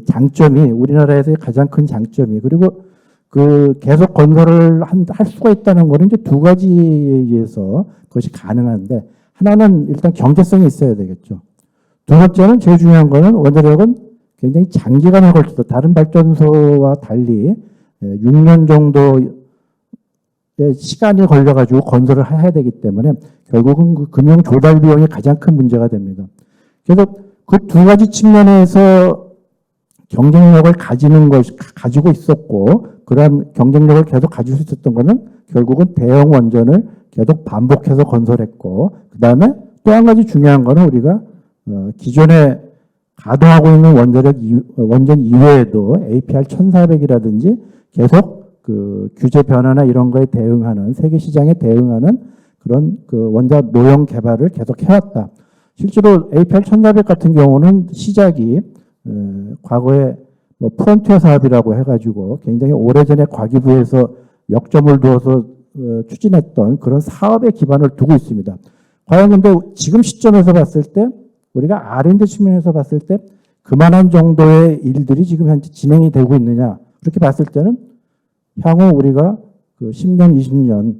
장점이 우리나라에서의 가장 큰 장점이, 그리고 계속 건설을 할 수가 있다는 거는 이제 두 가지에 의해서 그것이 가능한데, 하나는 일단 경제성이 있어야 되겠죠. 두 번째는 제일 중요한 거는 원자력은 굉장히 장기간에 걸쳐서 다른 발전소와 달리 6년 정도의 시간이 걸려가지고 건설을 해야 되기 때문에 결국은 그 금융 조달 비용이 가장 큰 문제가 됩니다. 그래서 그 두 가지 측면에서 경쟁력을 가지고 있었고, 그러한 경쟁력을 계속 가질 수 있었던 거는 결국은 대형 원전을 계속 반복해서 건설했고, 그 다음에 또 한 가지 중요한 거는 우리가 기존에 가동하고 있는 원전 이외에도 APR 1400이라든지 계속 그 규제 변화나 이런 거에 대응하는, 세계 시장에 대응하는 그런 그 원자 노형 개발을 계속 해왔다. 실제로 APR 1400 같은 경우는 시작이 과거에 뭐 프론티어 사업이라고 해가지고 굉장히 오래전에 과기부에서 역점을 두어서 추진했던 그런 사업의 기반을 두고 있습니다. 과연 근데 지금 시점에서 봤을 때, 우리가 R&D 측면에서 봤을 때 그만한 정도의 일들이 지금 현재 진행이 되고 있느냐, 그렇게 봤을 때는 향후 우리가 그 10년, 20년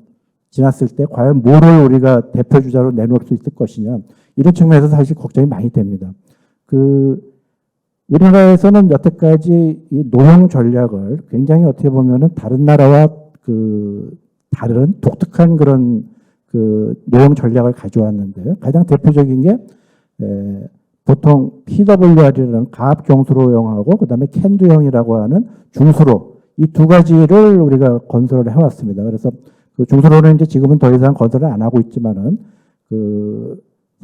지났을 때 과연 뭐를 우리가 대표 주자로 내놓을 수 있을 것이냐, 이런 측면에서 사실 걱정이 많이 됩니다. 우리나라에서는 여태까지 이 노형 전략을 굉장히 어떻게 보면은 다른 나라와 다른 독특한 그런 노형 전략을 가져왔는데요. 가장 대표적인 게 보통 PWR이라는 가압 경수로형하고 그다음에 캔두형이라고 하는 중수로, 이 두 가지를 우리가 건설을 해왔습니다. 그래서 그 중수로는 이제 지금은 더 이상 건설을 안 하고 있지만은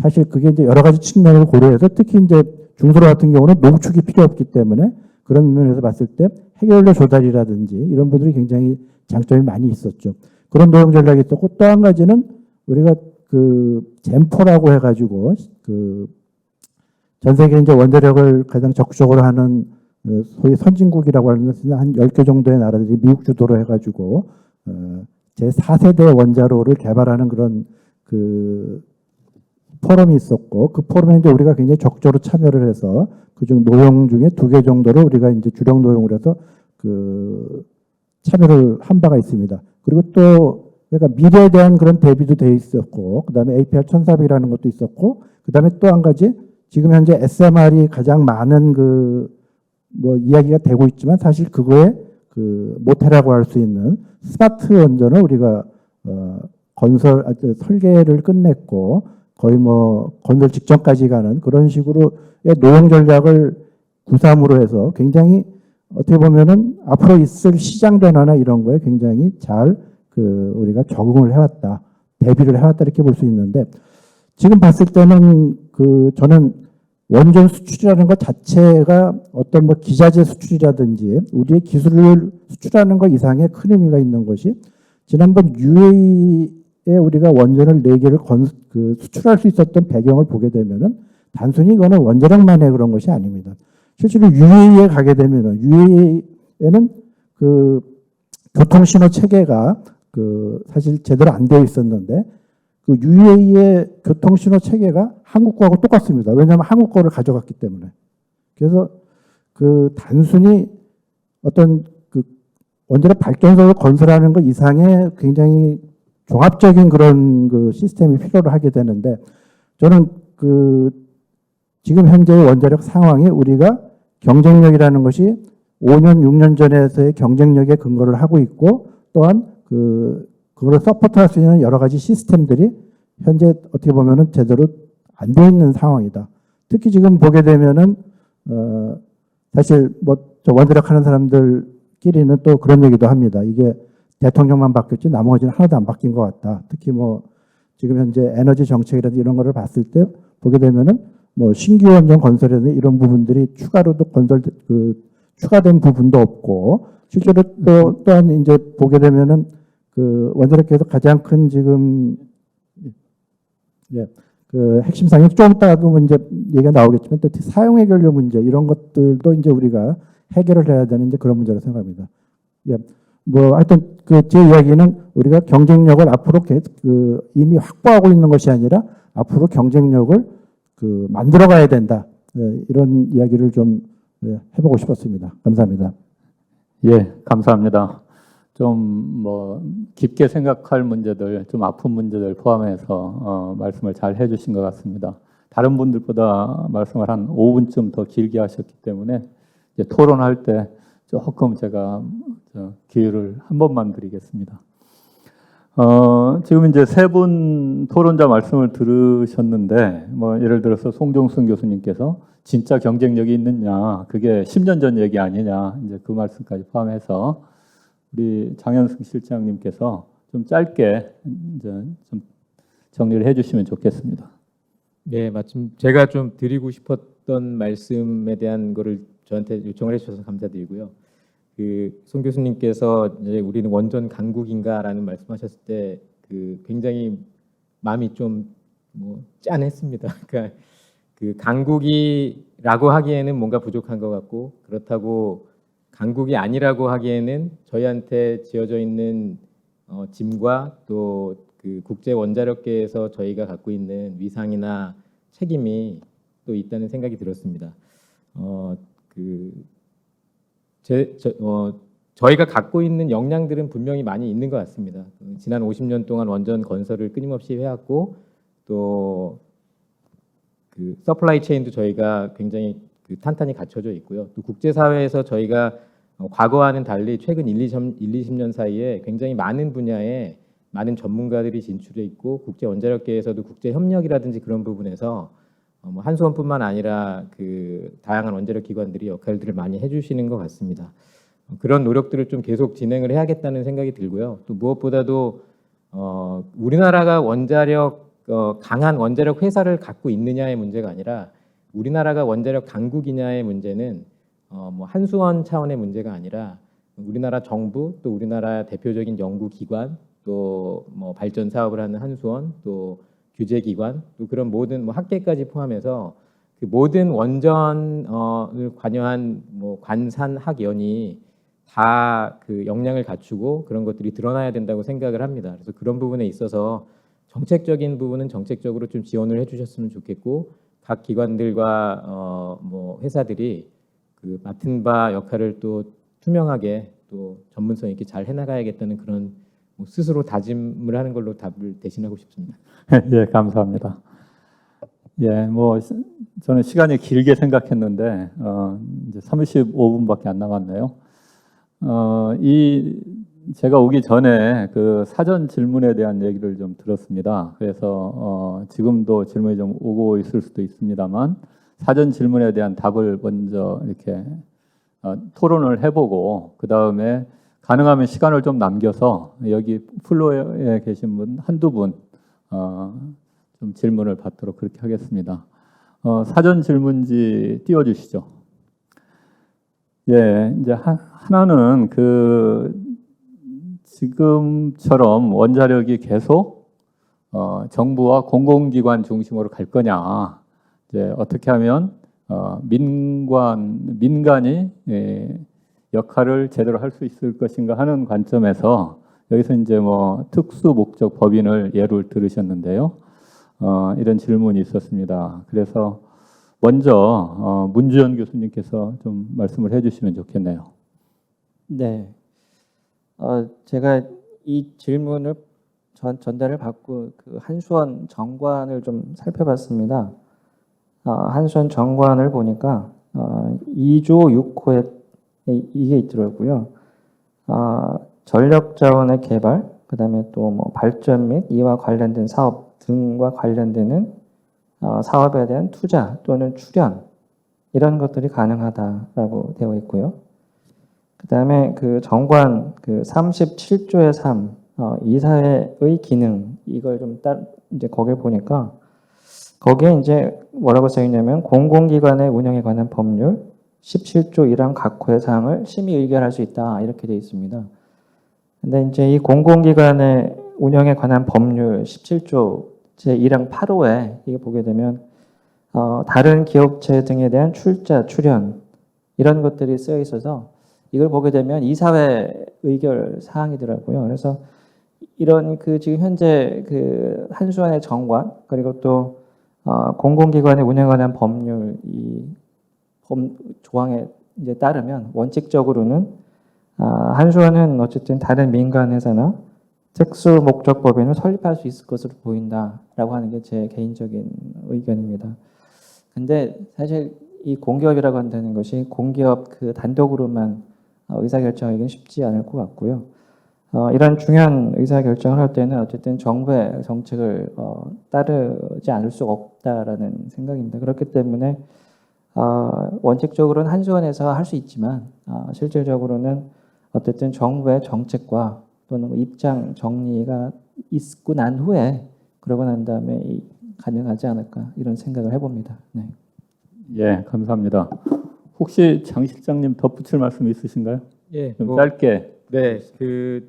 사실 그게 이제 여러 가지 측면을 고려해서 특히 이제 중수로 같은 경우는 농축이 필요 없기 때문에 그런 면에서 봤을 때 해결료 조달이라든지 이런 분들이 굉장히 장점이 많이 있었죠. 그런 노형 전략이 있었고, 또 한 가지는 우리가 젠포라고 해가지고 전 세계 이제 원자력을 가장 적극적으로 하는 소위 선진국이라고 하는 한 10개 정도의 나라들이 미국 주도로 해가지고 제4세대 원자로를 개발하는 그런 포럼이 있었고, 그 포럼에 이제 우리가 굉장히 적극적으로 참여를 해서 그중 노형 중에 2개 정도를 우리가 이제 주력 노형으로 해서 참여를 한 바가 있습니다. 그리고 또 그러니까 미래에 대한 그런 대비도 돼 있었고, 그다음에 APR 1400이라는 것도 있었고, 그다음에 또 한 가지 지금 현재 SMR이 가장 많은 이야기가 되고 있지만 사실 그거에 모태라고 할 수 있는 스마트 원전을 우리가 설계를 끝냈고 거의 건설 직전까지 가는 그런 식으로의 노형 전략을 구삼으로 해서 굉장히 어떻게 보면은 앞으로 있을 시장 변화나 이런 거에 굉장히 잘 우리가 적응을 해왔다, 대비를 해왔다, 이렇게 볼 수 있는데, 지금 봤을 때는 저는 원전 수출이라는 것 자체가 어떤 기자재 수출이라든지 우리의 기술을 수출하는 것 이상의 큰 의미가 있는 것이, 지난번 UAE에 우리가 원전을 4개를 수출할 수 있었던 배경을 보게 되면은 단순히 이거는 원자력만의 그런 것이 아닙니다. 실제로 UAE에 가게 되면은 UAE에는 교통신호 체계가 사실 제대로 안 되어 있었는데 UAE의 교통신호 체계가 한국 거하고 똑같습니다. 왜냐하면 한국 거를 가져갔기 때문에. 그래서 단순히 어떤 원자력 발전소를 건설하는 것 이상의 굉장히 종합적인 그런 시스템이 필요로 하게 되는데, 저는 지금 현재의 원자력 상황이 우리가 경쟁력이라는 것이 5년, 6년 전에서의 경쟁력에 근거를 하고 있고, 또한 그걸 서포트할 수 있는 여러 가지 시스템들이 현재 어떻게 보면은 제대로 안 돼 있는 상황이다. 특히 지금 보게 되면은 사실 저 원자력 하는 사람들끼리는 또 그런 얘기도 합니다. 이게 대통령만 바뀌었지 나머지는 하나도 안 바뀐 것 같다. 특히 지금 현재 에너지 정책이라든지 이런 거를 봤을 때 보게 되면은 신규 원전 건설이라든지 이런 부분들이 추가로도 추가된 부분도 없고, 실제로 또한 이제 보게 되면은 원자력계에서 가장 큰 지금 핵심 사항이 좀 이따가도 이제 얘기가 나오겠지만 또 사용 해결료 문제, 이런 것들도 이제 우리가 해결을 해야 되는 이제 그런 문제라고 생각합니다. 하여튼 제 이야기는 우리가 경쟁력을 앞으로 이미 확보하고 있는 것이 아니라 앞으로 경쟁력을 만들어 가야 된다. 이런 이야기를 좀 해보고 싶었습니다. 감사합니다. 예, 감사합니다. 좀 뭐 깊게 생각할 문제들, 좀 아픈 문제들 포함해서 말씀을 잘 해주신 것 같습니다. 다른 분들보다 말씀을 한 5분쯤 더 길게 하셨기 때문에 이제 토론할 때 조금 제가 기회를 한 번만 드리겠습니다. 지금 이제 세 분 토론자 말씀을 들으셨는데, 뭐 예를 들어서 송종순 교수님께서 진짜 경쟁력이 있느냐, 그게 10년 전 얘기 아니냐, 이제 그 말씀까지 포함해서 우리 장현승 실장님께서 좀 짧게 이제 좀 정리를 해주시면 좋겠습니다. 네, 마침 제가 좀 드리고 싶었던 말씀에 대한 거를 저한테 요청을 해주셔서 감사드리고요. 송 교수님께서 이제 우리는 원전 강국인가라는 말씀하셨을 때 굉장히 마음이 좀 뭐 짠했습니다. 그러니까 강국이라고 하기에는 뭔가 부족한 것 같고, 그렇다고 강국이 아니라고 하기에는 저희한테 지어져 있는 짐과 또 국제 원자력계에서 저희가 갖고 있는 위상이나 책임이 또 있다는 생각이 들었습니다. 저희가 갖고 있는 역량들은 분명히 많이 있는 것 같습니다. 지난 50년 동안 원전 건설을 끊임없이 해왔고, 또 서플라이 체인도 저희가 굉장히 탄탄히 갖춰져 있고요. 또 국제사회에서 저희가 과거와는 달리 최근 20년 사이에 굉장히 많은 분야에 많은 전문가들이 진출해 있고, 국제 원자력계에서도 국제 협력이라든지 그런 부분에서 한수원뿐만 아니라 다양한 원자력 기관들이 역할들을 많이 해주시는 것 같습니다. 그런 노력들을 좀 계속 진행을 해야겠다는 생각이 들고요. 또 무엇보다도 우리나라가 강한 원자력 회사를 갖고 있느냐의 문제가 아니라 우리나라가 원자력 강국이냐의 문제는 뭐 한수원 차원의 문제가 아니라 우리나라 정부, 또 우리나라 대표적인 연구기관, 또 뭐 발전 사업을 하는 한수원, 또 규제기관, 또 그런 모든 학계까지 포함해서 모든 원전을 관여한 뭐 관산학연이 다 역량을 갖추고 그런 것들이 드러나야 된다고 생각을 합니다. 그래서 그런 부분에 있어서 정책적인 부분은 정책적으로 좀 지원을 해주셨으면 좋겠고, 각 기관들과 뭐 회사들이 맡은 바 역할을 또 투명하게 또 전문성 있게 잘 해나가야겠다는 그런 뭐 스스로 다짐을 하는 걸로 답을 대신하고 싶습니다. 예, 감사합니다. 예, 뭐 저는 시간이 길게 생각했는데 이제 35분밖에 안 남았네요. 제가 오기 전에 사전 질문에 대한 얘기를 좀 들었습니다. 그래서 지금도 질문이 좀 오고 있을 수도 있습니다만, 사전 질문에 대한 답을 먼저 이렇게 토론을 해보고, 그 다음에 가능하면 시간을 좀 남겨서 여기 플로어에 계신 분 한두 분 좀 질문을 받도록 그렇게 하겠습니다. 사전 질문지 띄워주시죠. 예, 이제 하나는 지금처럼 원자력이 계속 정부와 공공기관 중심으로 갈 거냐, 이제 어떻게 하면 민간이 역할을 제대로 할 수 있을 것인가 하는 관점에서 여기서 이제 뭐 특수 목적 법인을 예를 들으셨는데요. 이런 질문이 있었습니다. 그래서 먼저 문주연 교수님께서 좀 말씀을 해주시면 좋겠네요. 네. 제가 이 질문을 전달을 받고 한수원 정관을 좀 살펴봤습니다. 한수원 정관을 보니까 2조 6호에 이게 있더라고요. 전력 자원의 개발, 그다음에 또 뭐 발전 및 이와 관련된 사업 등과 관련되는 사업에 대한 투자 또는 출연, 이런 것들이 가능하다라고 되어 있고요. 그다음에 정관 37조의 3 이사회의 기능, 이걸 좀 이제 거기에 보니까 거기에 이제 뭐라고 써 있냐면 공공기관의 운영에 관한 법률 17조 1항 각호의 사항을 심의 의결할 수 있다, 이렇게 되어 있습니다. 근데 이제 이 공공기관의 운영에 관한 법률 17조 제1항 8호에 이게 보게 되면 다른 기업체 등에 대한 출자, 출연, 이런 것들이 쓰여 있어서 이걸 보게 되면 이사회 의결 사항이더라고요. 그래서 이런 지금 현재 한수원의 정관, 그리고 또 공공기관의 운영에 관한 법률 이 조항에 이제 따르면 원칙적으로는 한수원은 어쨌든 다른 민간 회사나 특수 목적 법인을 설립할 수 있을 것으로 보인다라고 하는 게 제 개인적인 의견입니다. 근데 사실 이 공기업이라고 한다는 것이 공기업 그 단독으로만 의사결정하기는 쉽지 않을 것 같고요. 이런 중요한 의사결정을 할 때는 어쨌든 정부의 정책을 따르지 않을 수 없다라는 생각입니다. 그렇기 때문에 원칙적으로는 한수원에서 할 수 있지만 실질적으로는 어쨌든 정부의 정책과 또는 입장 정리가 있고 난 후에 그러고 난 다음에 가능하지 않을까 이런 생각을 해봅니다. 네. 예, 감사합니다. 혹시 장 실장님 덧붙일 말씀 있으신가요? 예, 좀 짧게. 네,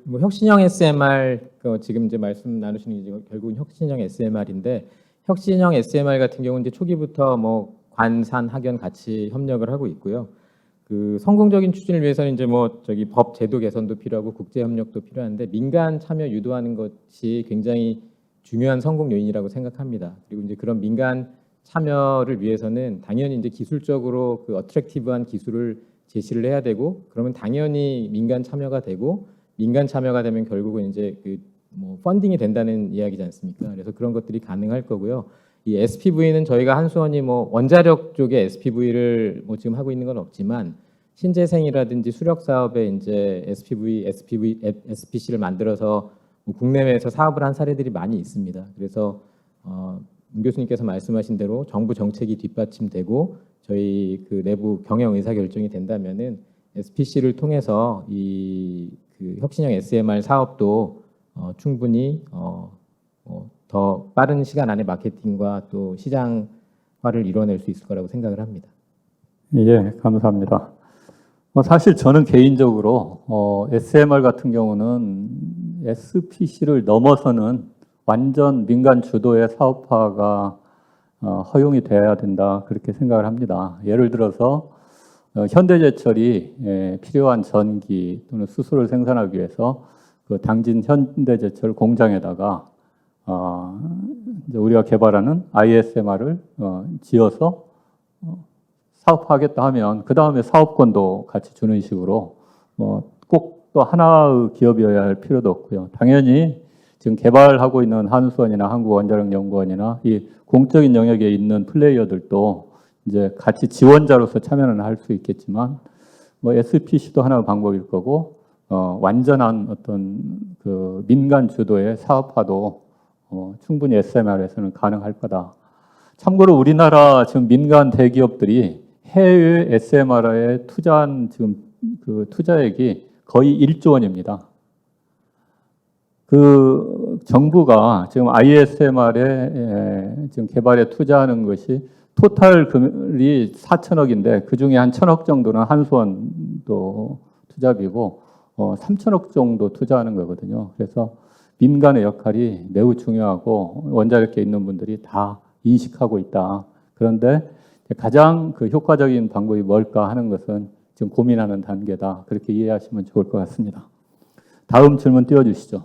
뭐 혁신형 SMR 지금 이제 말씀 나누시는 게 결국은 혁신형 SMR인데 혁신형 SMR 같은 경우는 이제 초기부터 뭐 관산 학연 같이 협력을 하고 있고요. 성공적인 추진을 위해서는 이제 뭐 법 제도 개선도 필요하고 국제 협력도 필요한데 민간 참여 유도하는 것이 굉장히 중요한 성공 요인이라고 생각합니다. 그리고 이제 그런 민간 참여를 위해서는 당연히 이제 기술적으로 어트랙티브한 기술을 제시를 해야 되고 그러면 당연히 민간 참여가 되고 민간 참여가 되면 결국은 이제 뭐 펀딩이 된다는 이야기지 않습니까? 그래서 그런 것들이 가능할 거고요. 이 SPV는 저희가 한수원이 뭐 원자력 쪽에 SPV를 뭐 지금 하고 있는 건 없지만 신재생이라든지 수력 사업에 이제 SPC를 만들어서 뭐 국내외에서 사업을 한 사례들이 많이 있습니다. 그래서 문 교수님께서 말씀하신 대로 정부 정책이 뒷받침되고 저희 내부 경영 의사 결정이 된다면은 SPC를 통해서 혁신형 SMR 사업도 충분히 더 빠른 시간 안에 마케팅과 또 시장화를 이뤄낼 수 있을 거라고 생각을 합니다. 예, 감사합니다. 사실 저는 개인적으로 SMR 같은 경우는 SPC를 넘어서는 완전 민간 주도의 사업화가 허용이 돼야 된다 그렇게 생각을 합니다. 예를 들어서 현대제철이 필요한 전기 또는 수소를 생산하기 위해서 당진 현대제철 공장에다가 이제 우리가 개발하는 ISMR을 지어서 사업화하겠다 하면 그 다음에 사업권도 같이 주는 식으로 꼭 또 하나의 기업이어야 할 필요도 없고요. 당연히 지금 개발하고 있는 한수원이나 한국원자력연구원이나 이 공적인 영역에 있는 플레이어들도 이제 같이 지원자로서 참여는 할 수 있겠지만 뭐 SPC도 하나의 방법일 거고 완전한 어떤 민간 주도의 사업화도 충분히 SMR에서는 가능할 거다. 참고로 우리나라 지금 민간 대기업들이 해외 SMR에 투자한 지금 투자액이 거의 1조 원입니다. 정부가 지금 ISMR에 지금 개발에 투자하는 것이 토탈 금이 4천억인데 그 중에 한 1천억 정도는 한수원도 투자비고 3천억 정도 투자하는 거거든요. 그래서 민간의 역할이 매우 중요하고 원자력계에 있는 분들이 다 인식하고 있다. 그런데 가장 효과적인 방법이 뭘까 하는 것은 지금 고민하는 단계다. 그렇게 이해하시면 좋을 것 같습니다. 다음 질문 띄워주시죠.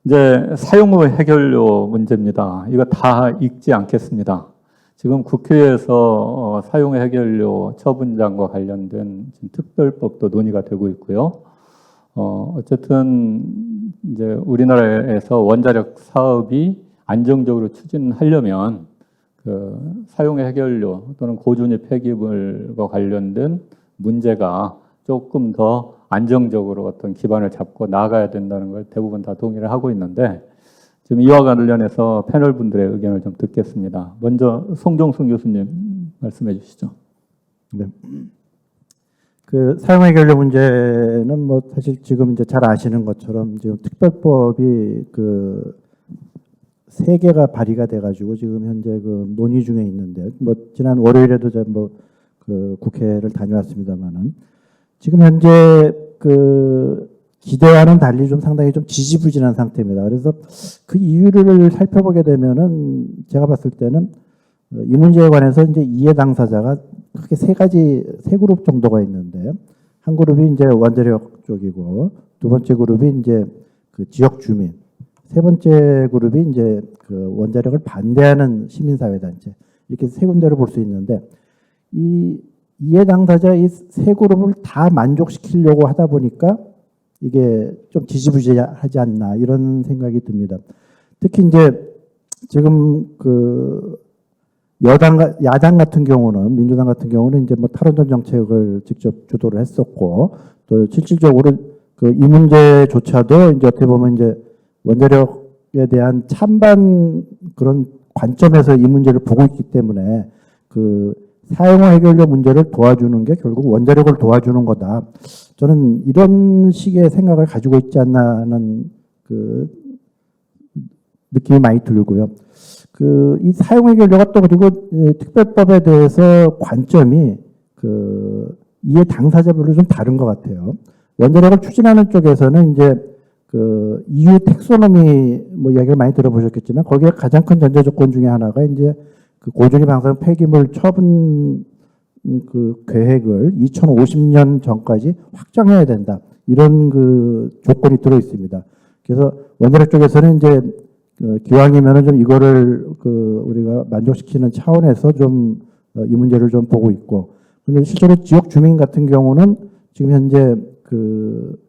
이제 사용 후 해결료 문제입니다. 이거 다 읽지 않겠습니다. 지금 국회에서 사용 후 해결료 처분장과 관련된 지금 특별법도 논의가 되고 있고요. 어쨌든 이제 우리나라에서 원자력 사업이 안정적으로 추진하려면 사용 후 해결료 또는 고준위 폐기물과 관련된 문제가 조금 더 안정적으로 어떤 기반을 잡고 나가야 된다는 걸 대부분 다 동의를 하고 있는데 지금 이와 관련해서 패널 분들의 의견을 좀 듣겠습니다. 먼저 송정순 교수님 말씀해 주시죠. 네. 사용 해결료 문제는 뭐 사실 지금 이제 잘 아시는 것처럼 지금 특별법이 3개가 발의가 돼가지고 지금 현재 논의 중에 있는데 뭐 지난 월요일에도 제가 국회를 다녀왔습니다만은 지금 현재 기대와는 달리 좀 상당히 좀 지지부진한 상태입니다. 그래서 그 이유를 살펴보게 되면은 제가 봤을 때는 이 문제에 관해서 이제 이해 당사자가 크게 세 그룹 정도가 있는데 한 그룹이 이제 원자력 쪽이고 두 번째 그룹이 이제 지역 주민, 세 번째 그룹이 이제 원자력을 반대하는 시민사회단체 이렇게 세 군데로 볼 수 있는데 이 이해 당사자 이 세 그룹을 다 만족시키려고 하다 보니까 이게 좀 지지부진하지 않나 이런 생각이 듭니다. 특히 이제 지금 그 야당 같은 경우는 민주당 같은 경우는 이제 뭐 탈원전 정책을 직접 주도를 했었고 또 실질적으로 그 이 문제조차도 이제 어떻게 보면 이제 원자력에 대한 찬반 그런 관점에서 이 문제를 보고 있기 때문에 그 사용화 해결력 문제를 도와주는 게 결국 원자력을 도와주는 거다. 저는 이런 식의 생각을 가지고 있지 않나 하는 그 느낌이 많이 들고요. 그 이 사용 해결료가 또 그리고 특별법에 대해서 관점이 그 이해 당사자별로 좀 다른 것 같아요. 원자력을 추진하는 쪽에서는 이제 그 EU 텍소노미 뭐 이야기를 많이 들어보셨겠지만 거기에 가장 큰 전제 조건 중에 하나가 이제 그 고준위 방사능 폐기물 처분 그 계획을 2050년 전까지 확정해야 된다. 이런 그 조건이 들어 있습니다. 그래서 원자력 쪽에서는 이제 기왕이면은 좀 이거를 그 우리가 만족시키는 차원에서 좀 이 문제를 좀 보고 있고, 근데 실제로 지역 주민 같은 경우는 지금 현재 그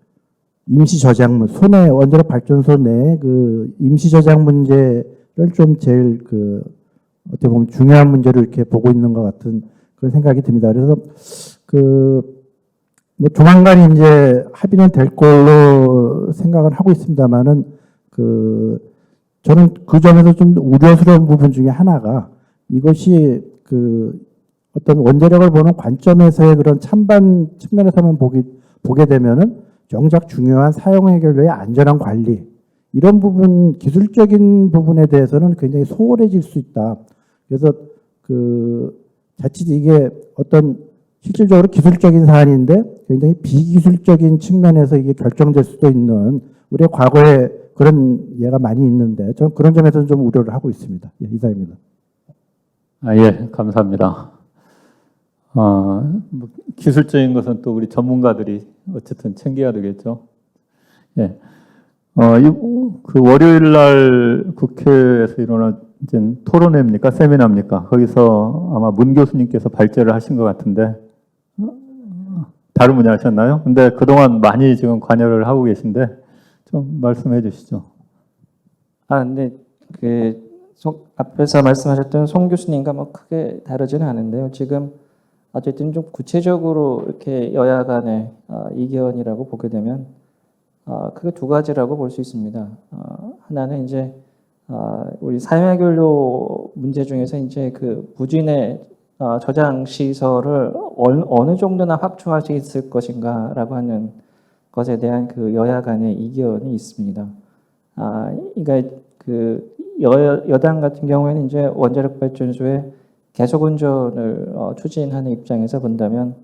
임시 저장문 소내 원자력 발전소 내 그 임시 저장 문제를 좀 제일 그 어떻게 보면 중요한 문제를 이렇게 보고 있는 것 같은 그런 생각이 듭니다. 그래서 그 뭐 조만간 이제 합의는 될 걸로 생각을 하고 있습니다만은 그 저는 그 점에서 좀 우려스러운 부분 중에 하나가 이것이 그 어떤 원자력을 보는 관점에서의 그런 찬반 측면에서만 보게 되면은 정작 중요한 사용 해결료의 안전한 관리 이런 부분 기술적인 부분에 대해서는 굉장히 소홀해질 수 있다. 그래서 그 자칫 이게 어떤 실질적으로 기술적인 사안인데 굉장히 비기술적인 측면에서 이게 결정될 수도 있는 우리의 과거에 그런 예가 많이 있는데 저는 그런 점에서는 좀 우려를 하고 있습니다. 예, 이상입니다. 예, 감사합니다. 뭐 기술적인 것은 또 우리 전문가들이 어쨌든 챙겨야 되겠죠. 예. 그 월요일 날 국회에서 일어난 이제 토론회입니까? 세미나입니까? 거기서 아마 문 교수님께서 발제를 하신 것 같은데, 다른 분야 하셨나요? 근데 그동안 많이 지금 관여를 하고 계신데, 좀 말씀해 주시죠. 근데 앞에서 말씀하셨던 송 교수님과 뭐 크게 다르지는 않은데요. 지금 어쨌든 좀 구체적으로 이렇게 여야 간의 이견이라고 보게 되면 크게 두 가지라고 볼 수 있습니다. 하나는 이제 우리 사용해결료 문제 중에서 이제 그 부진의 저장 시설을 어느 정도나 확충할 수 있을 것인가라고 하는 것에 대한 그 여야 간의 이견이 있습니다. 그러니까 그 여당 같은 경우에는 이제 원자력 발전소의 계속 운전을 추진하는 입장에서 본다면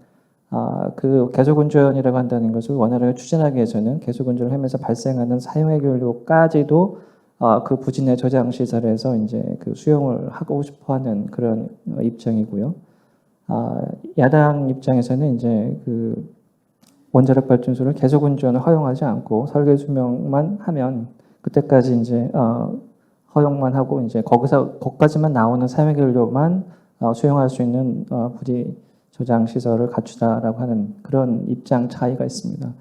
그 계속 운전이라고 한다는 것을 원활하게 추진하기 위해서는 계속 운전을 하면서 발생하는 사용 해결료까지도 그 부진의 저장 시설에서 이제 그 수용을 하고 싶어하는 그런 입장이고요. 야당 입장에서는 이제 그 원자력 발전소를 계속 운전을 허용하지 않고 설계 수명만 하면 그때까지 이제 허용만 하고 이제 거기까지만 나오는 사용 해결료만 수용할 수 있는 부지 저장 시설을 갖추다라고 하는 그런 입장 차이가 있습니다.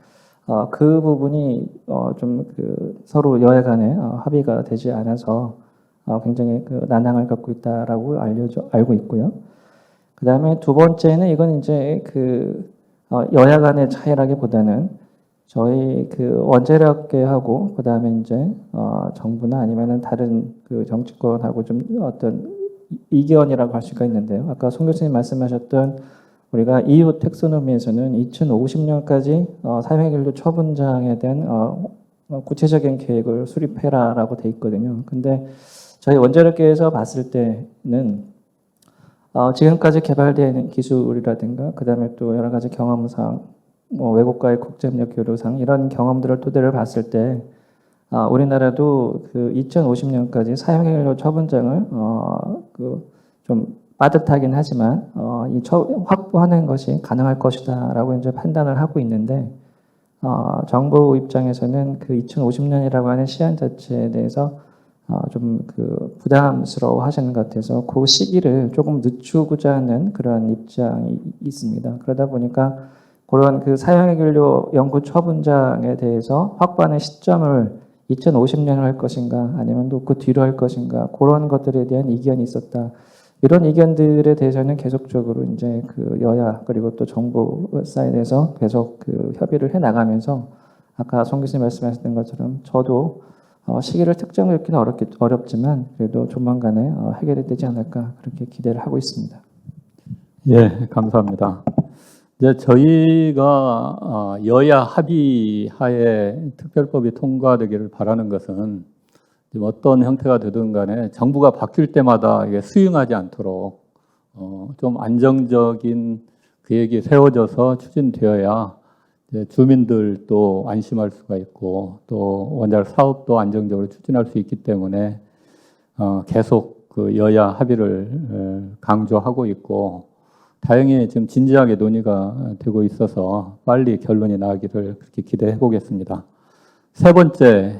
그 부분이 좀 그 서로 여야 간에 합의가 되지 않아서 굉장히 그 난항을 갖고 있다라고 알고 있고요. 그 다음에 두 번째는 이건 이제 그 여야 간의 차이라기보다는 저희 그 원자력계하고 그 다음에 이제 정부나 아니면은 다른 그 정치권하고 좀 어떤 이견이라고 할 수가 있는데요. 아까 송 교수님 말씀하셨던 우리가 EU 텍소노미에서는 2050년까지 사용해결료 처분장에 대한 구체적인 계획을 수립해라라고 돼 있거든요. 근데 저희 원자력계에서 봤을 때는 지금까지 개발된 기술이라든가 그다음에 또 여러 가지 경험상 외국과의 국제협력 교류상 이런 경험들을 토대로 봤을 때 우리나라도 그 2050년까지 사용해결료 처분장을 좀 빠듯하긴 하지만 확보하는 것이 가능할 것이다라고 이제 판단을 하고 있는데 정부 입장에서는 그 2050년이라고 하는 시한 자체에 대해서 좀 그 부담스러워 하시는 것 같아서 그 시기를 조금 늦추고자 하는 그런 입장이 있습니다. 그러다 보니까 그런 그 사형해결료 연구 처분장에 대해서 확보하는 시점을 2050년을 할 것인가 아니면 또 그 뒤로 할 것인가 그런 것들에 대한 이견이 있었다. 이런 이견들에 대해서는 계속적으로 이제 그 여야 그리고 또 정부 사이드에서 계속 그 협의를 해 나가면서 아까 송 교수님 말씀하셨던 것처럼 저도 시기를 특정짓기는 어렵지만 그래도 조만간에 해결이 되지 않을까 그렇게 기대를 하고 있습니다. 예, 감사합니다. 이제 저희가 여야 합의하에 특별법이 통과되기를 바라는 것은 지금 어떤 형태가 되든 간에 정부가 바뀔 때마다 이게 수용하지 않도록 좀 안정적인 계획이 세워져서 추진되어야 이제 주민들도 안심할 수가 있고 또 원자력 사업도 안정적으로 추진할 수 있기 때문에 계속 그 여야 합의를 강조하고 있고 다행히 지금 진지하게 논의가 되고 있어서 빨리 결론이 나기를 그렇게 기대해 보겠습니다. 세 번째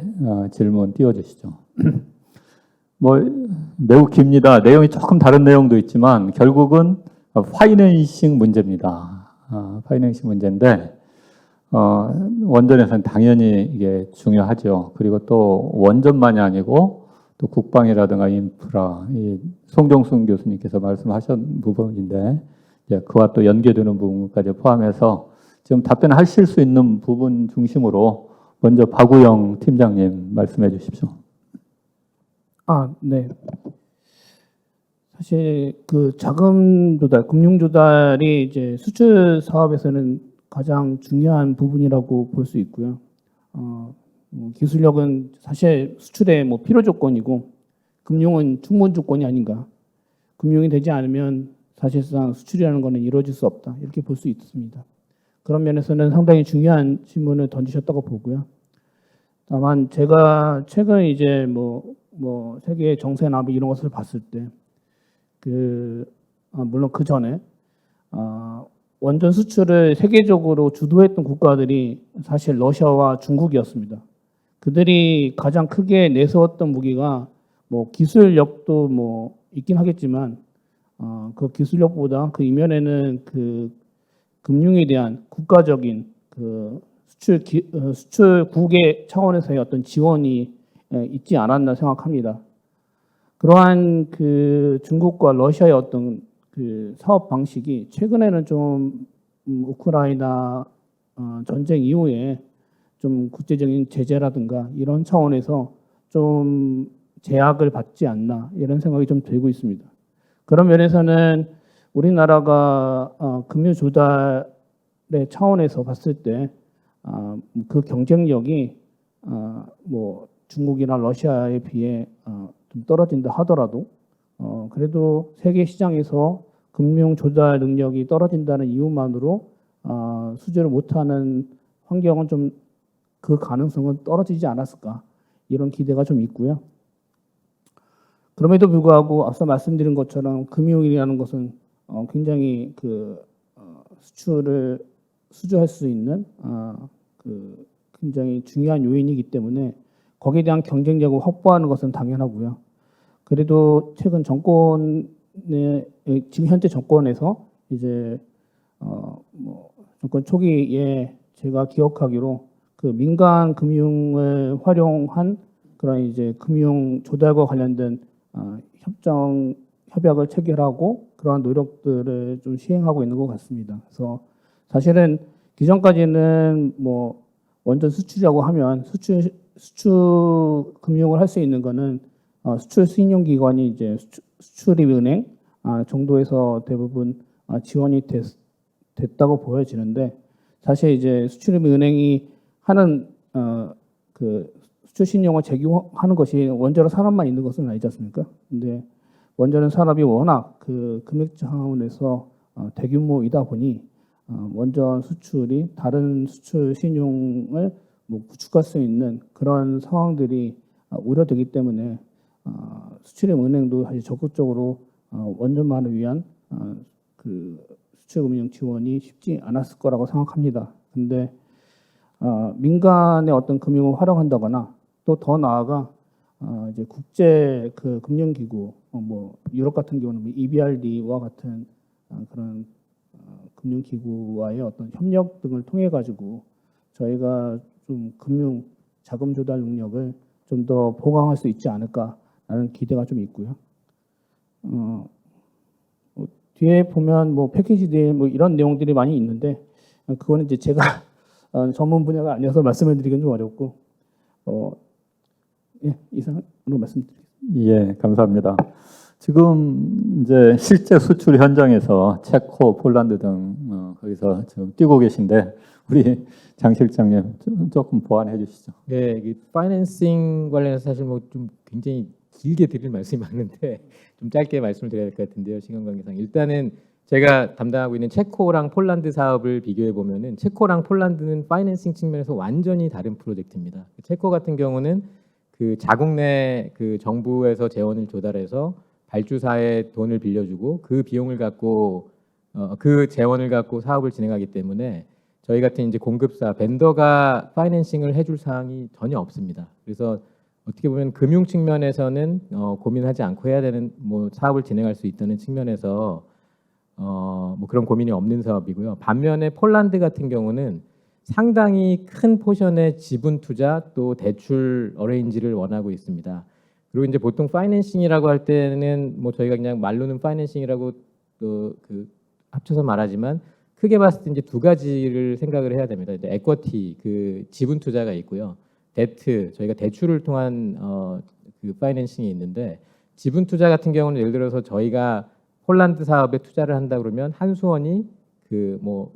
질문 띄워주시죠. 뭐 매우 깁니다. 내용이 조금 다른 내용도 있지만 결국은 파이낸싱 문제입니다. 파이낸싱 문제인데 원전에서는 당연히 이게 중요하죠. 그리고 또 원전만이 아니고 또 국방이라든가 인프라, 이 송정순 교수님께서 말씀하신 부분인데 그와 또 연계되는 부분까지 포함해서 지금 답변하실 수 있는 부분 중심으로 먼저 박우영 팀장님 말씀해 주십시오. 네. 사실 그 자금 조달, 금융 조달이 이제 수출 사업에서는 가장 중요한 부분이라고 볼 수 있고요. 기술력은 사실 수출의 뭐 필요 조건이고 금융은 충분 조건이 아닌가. 금융이 되지 않으면 사실상 수출이라는 것은 이루어질 수 없다. 이렇게 볼 수 있습니다. 그런 면에서는 상당히 중요한 질문을 던지셨다고 보고요. 다만 제가 최근 이제 뭐 세계 정세나 이런 것을 봤을 때 물론 그 전에 원전 수출을 세계적으로 주도했던 국가들이 사실 러시아와 중국이었습니다. 그들이 가장 크게 내세웠던 무기가 뭐 기술력도 뭐 있긴 하겠지만 그 기술력보다 그 이면에는 그 금융에 대한 국가적인 그 수출국의 차원에서의 어떤 지원이 있지 않았나 생각합니다. 그러한 그 중국과 러시아의 어떤 그 사업 방식이 최근에는 좀 우크라이나 전쟁 이후에 좀 국제적인 제재라든가 이런 차원에서 좀 제약을 받지 않나 이런 생각이 좀 들고 있습니다. 그런 면에서는 우리나라가 금융 조달의 차원에서 봤을 때 그 경쟁력이 뭐 중국이나 러시아에 비해 좀 떨어진다 하더라도 그래도 세계 시장에서 금융 조달 능력이 떨어진다는 이유만으로 수주를 못하는 환경은 좀 그 가능성은 떨어지지 않았을까 이런 기대가 좀 있고요. 그럼에도 불구하고 앞서 말씀드린 것처럼 금융이라는 것은 굉장히 그 수출을 수주할 수 있는 그 굉장히 중요한 요인이기 때문에 거기에 대한 경쟁력을 확보하는 것은 당연하고요. 그래도 최근 정권의 지금 현재 정권에서 이제 뭐 정권 초기에 제가 기억하기로 그 민간 금융을 활용한 그런 이제 금융 조달과 관련된 협약을 체결하고 그러한 노력들을 좀 시행하고 있는 것 같습니다. 그래서 사실은 기존까지는 뭐 원전 수출이라고 하면 수출 금융을 할 수 있는 거는 수출 신용기관이 이제 수출입은행 정도에서 대부분 지원이 됐다고 보여지는데 사실 이제 수출입은행이 하는 그 수출 신용을 제공하는 것이 원자력 산업만 있는 것은 아니지 않습니까? 근데 원자력 산업이 워낙 그 금액 차원에서 대규모이다 보니 원전 수출이 다른 수출 신용을 뭐 구축할 수 있는 그런 상황들이 우려되기 때문에 수출입은행도 사실 적극적으로 원전만을 위한 그 수출금융 지원이 쉽지 않았을 거라고 생각합니다. 근데 민간의 어떤 금융을 활용한다거나 또 더 나아가 이제 국제 그 금융기구 뭐 유럽 같은 경우는 뭐 EBRD와 같은 그런 금융기구와의 어떤 협력 등을 통해 가지고 저희가 좀 금융 자금 조달 능력을 좀 더 보강할 수 있지 않을까라는 기대가 좀 있고요. 뒤에 보면 뭐 패키지 딜 뭐 이런 내용들이 많이 있는데 그거는 이제 제가 전문 분야가 아니어서 말씀을 드리긴 좀 어렵고 예, 이상으로 말씀드리겠습니다. 예, 감사합니다. 지금 이제 실제 수출 현장에서 체코, 폴란드 등 거기서 지금 뛰고 계신데 우리 장 실장님 조금 보완해 주시죠. 네, 이 파이낸싱 관련해서 사실 뭐 좀 굉장히 길게 드릴 말씀이 많은데 좀 짧게 말씀을 드려야 될 것 같은데요. 시간 관계상 일단은 제가 담당하고 있는 체코랑 폴란드 사업을 비교해 보면은 체코랑 폴란드는 파이낸싱 측면에서 완전히 다른 프로젝트입니다. 체코 같은 경우는 그 자국 내 그 정부에서 재원을 조달해서 발주사에 돈을 빌려주고 그 비용을 갖고 그 재원을 갖고 사업을 진행하기 때문에 저희 같은 이제 공급사 벤더가 파이낸싱을 해줄 사항이 전혀 없습니다. 그래서 어떻게 보면 금융 측면에서는 고민하지 않고 해야 되는 뭐 사업을 진행할 수 있다는 측면에서 뭐 그런 고민이 없는 사업이고요. 반면에 폴란드 같은 경우는 상당히 큰 포션의 지분 투자 또 대출 어레인지를 원하고 있습니다. 그리고 이제 보통 파이낸싱이라고 할 때는 뭐 저희가 그냥 말로는 파이낸싱이라고 또 그 합쳐서 말하지만 크게 봤을 때 이제 두 가지를 생각을 해야 됩니다. 이제 에쿼티 그 지분 투자가 있고요. 데트 저희가 대출을 통한 그 파이낸싱이 있는데 지분 투자 같은 경우는 예를 들어서 저희가 폴란드 사업에 투자를 한다 그러면 한수원이 그 뭐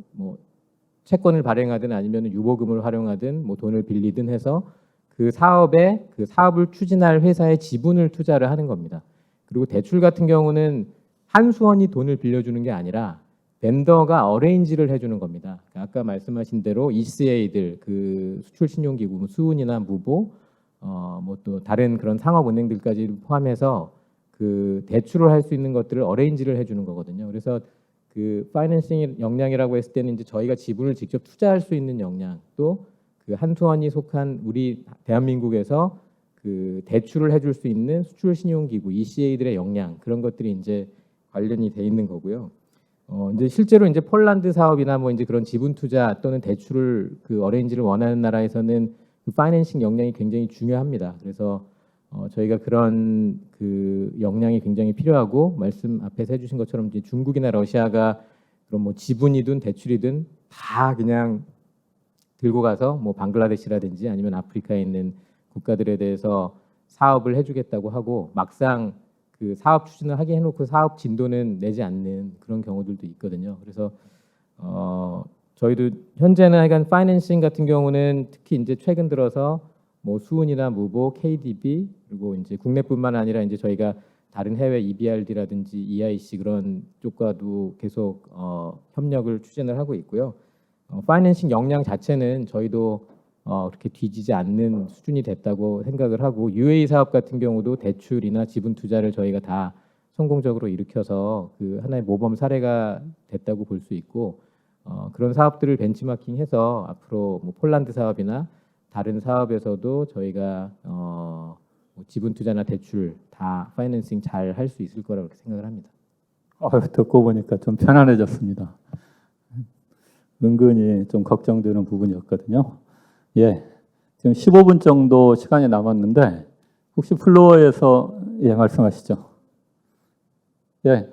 채권을 발행하든 아니면 유보금을 활용하든 뭐 돈을 빌리든 해서 그 사업에 그 사업을 추진할 회사의 지분을 투자를 하는 겁니다. 그리고 대출 같은 경우는 한수원이 돈을 빌려주는 게 아니라 벤더가 어레인지를 해주는 겁니다. 그러니까 아까 말씀하신 대로 ECA들 그 수출 신용기구 뭐 수은이나 무보 뭐 또 다른 그런 상업은행들까지 포함해서 그 대출을 할 수 있는 것들을 어레인지를 해주는 거거든요. 그래서 그 파이낸싱 역량이라고 했을 때는 이제 저희가 지분을 직접 투자할 수 있는 역량 또 그 한수원이 속한 우리 대한민국에서 그 대출을 해줄 수 있는 수출 신용기구 ECA들의 역량 그런 것들이 이제 관련이 돼 있는 거고요. 이제 실제로 이제 폴란드 사업이나 뭐 이제 그런 지분 투자 또는 대출을 그 어레인지를 원하는 나라에서는 그 파이낸싱 역량이 굉장히 중요합니다. 그래서 저희가 그런 그 역량이 굉장히 필요하고 말씀 앞에서 해주신 것처럼 이제 중국이나 러시아가 그런 뭐 지분이든 대출이든 다 그냥 들고 가서 뭐 방글라데시라든지 아니면 아프리카에 있는 국가들에 대해서 사업을 해주겠다고 하고 막상 그 사업 추진을 하게 해놓고 사업 진도는 내지 않는 그런 경우들도 있거든요. 그래서 저희도 현재는 하여간 파이낸싱 같은 경우는 특히 이제 최근 들어서 뭐 수은이나 무보, KDB 그리고 이제 국내뿐만 아니라 이제 저희가 다른 해외 EBRD라든지 EIC 그런 쪽과도 계속 협력을 추진을 하고 있고요. 파이낸싱 역량 자체는 저희도 그렇게 뒤지지 않는 수준이 됐다고 생각을 하고 UAE 사업 같은 경우도 대출이나 지분 투자를 저희가 다 성공적으로 일으켜서 그 하나의 모범 사례가 됐다고 볼 수 있고 그런 사업들을 벤치마킹해서 앞으로 뭐 폴란드 사업이나 다른 사업에서도 저희가 뭐 지분 투자나 대출 다 파이낸싱 잘 할 수 있을 거라고 그렇게 생각을 합니다. 듣고 보니까 좀 편안해졌습니다. 은근히 좀 걱정되는 부분이었거든요. 예, 지금 15분 정도 시간이 남았는데 혹시 플로어에서 예 말씀하시죠. 예,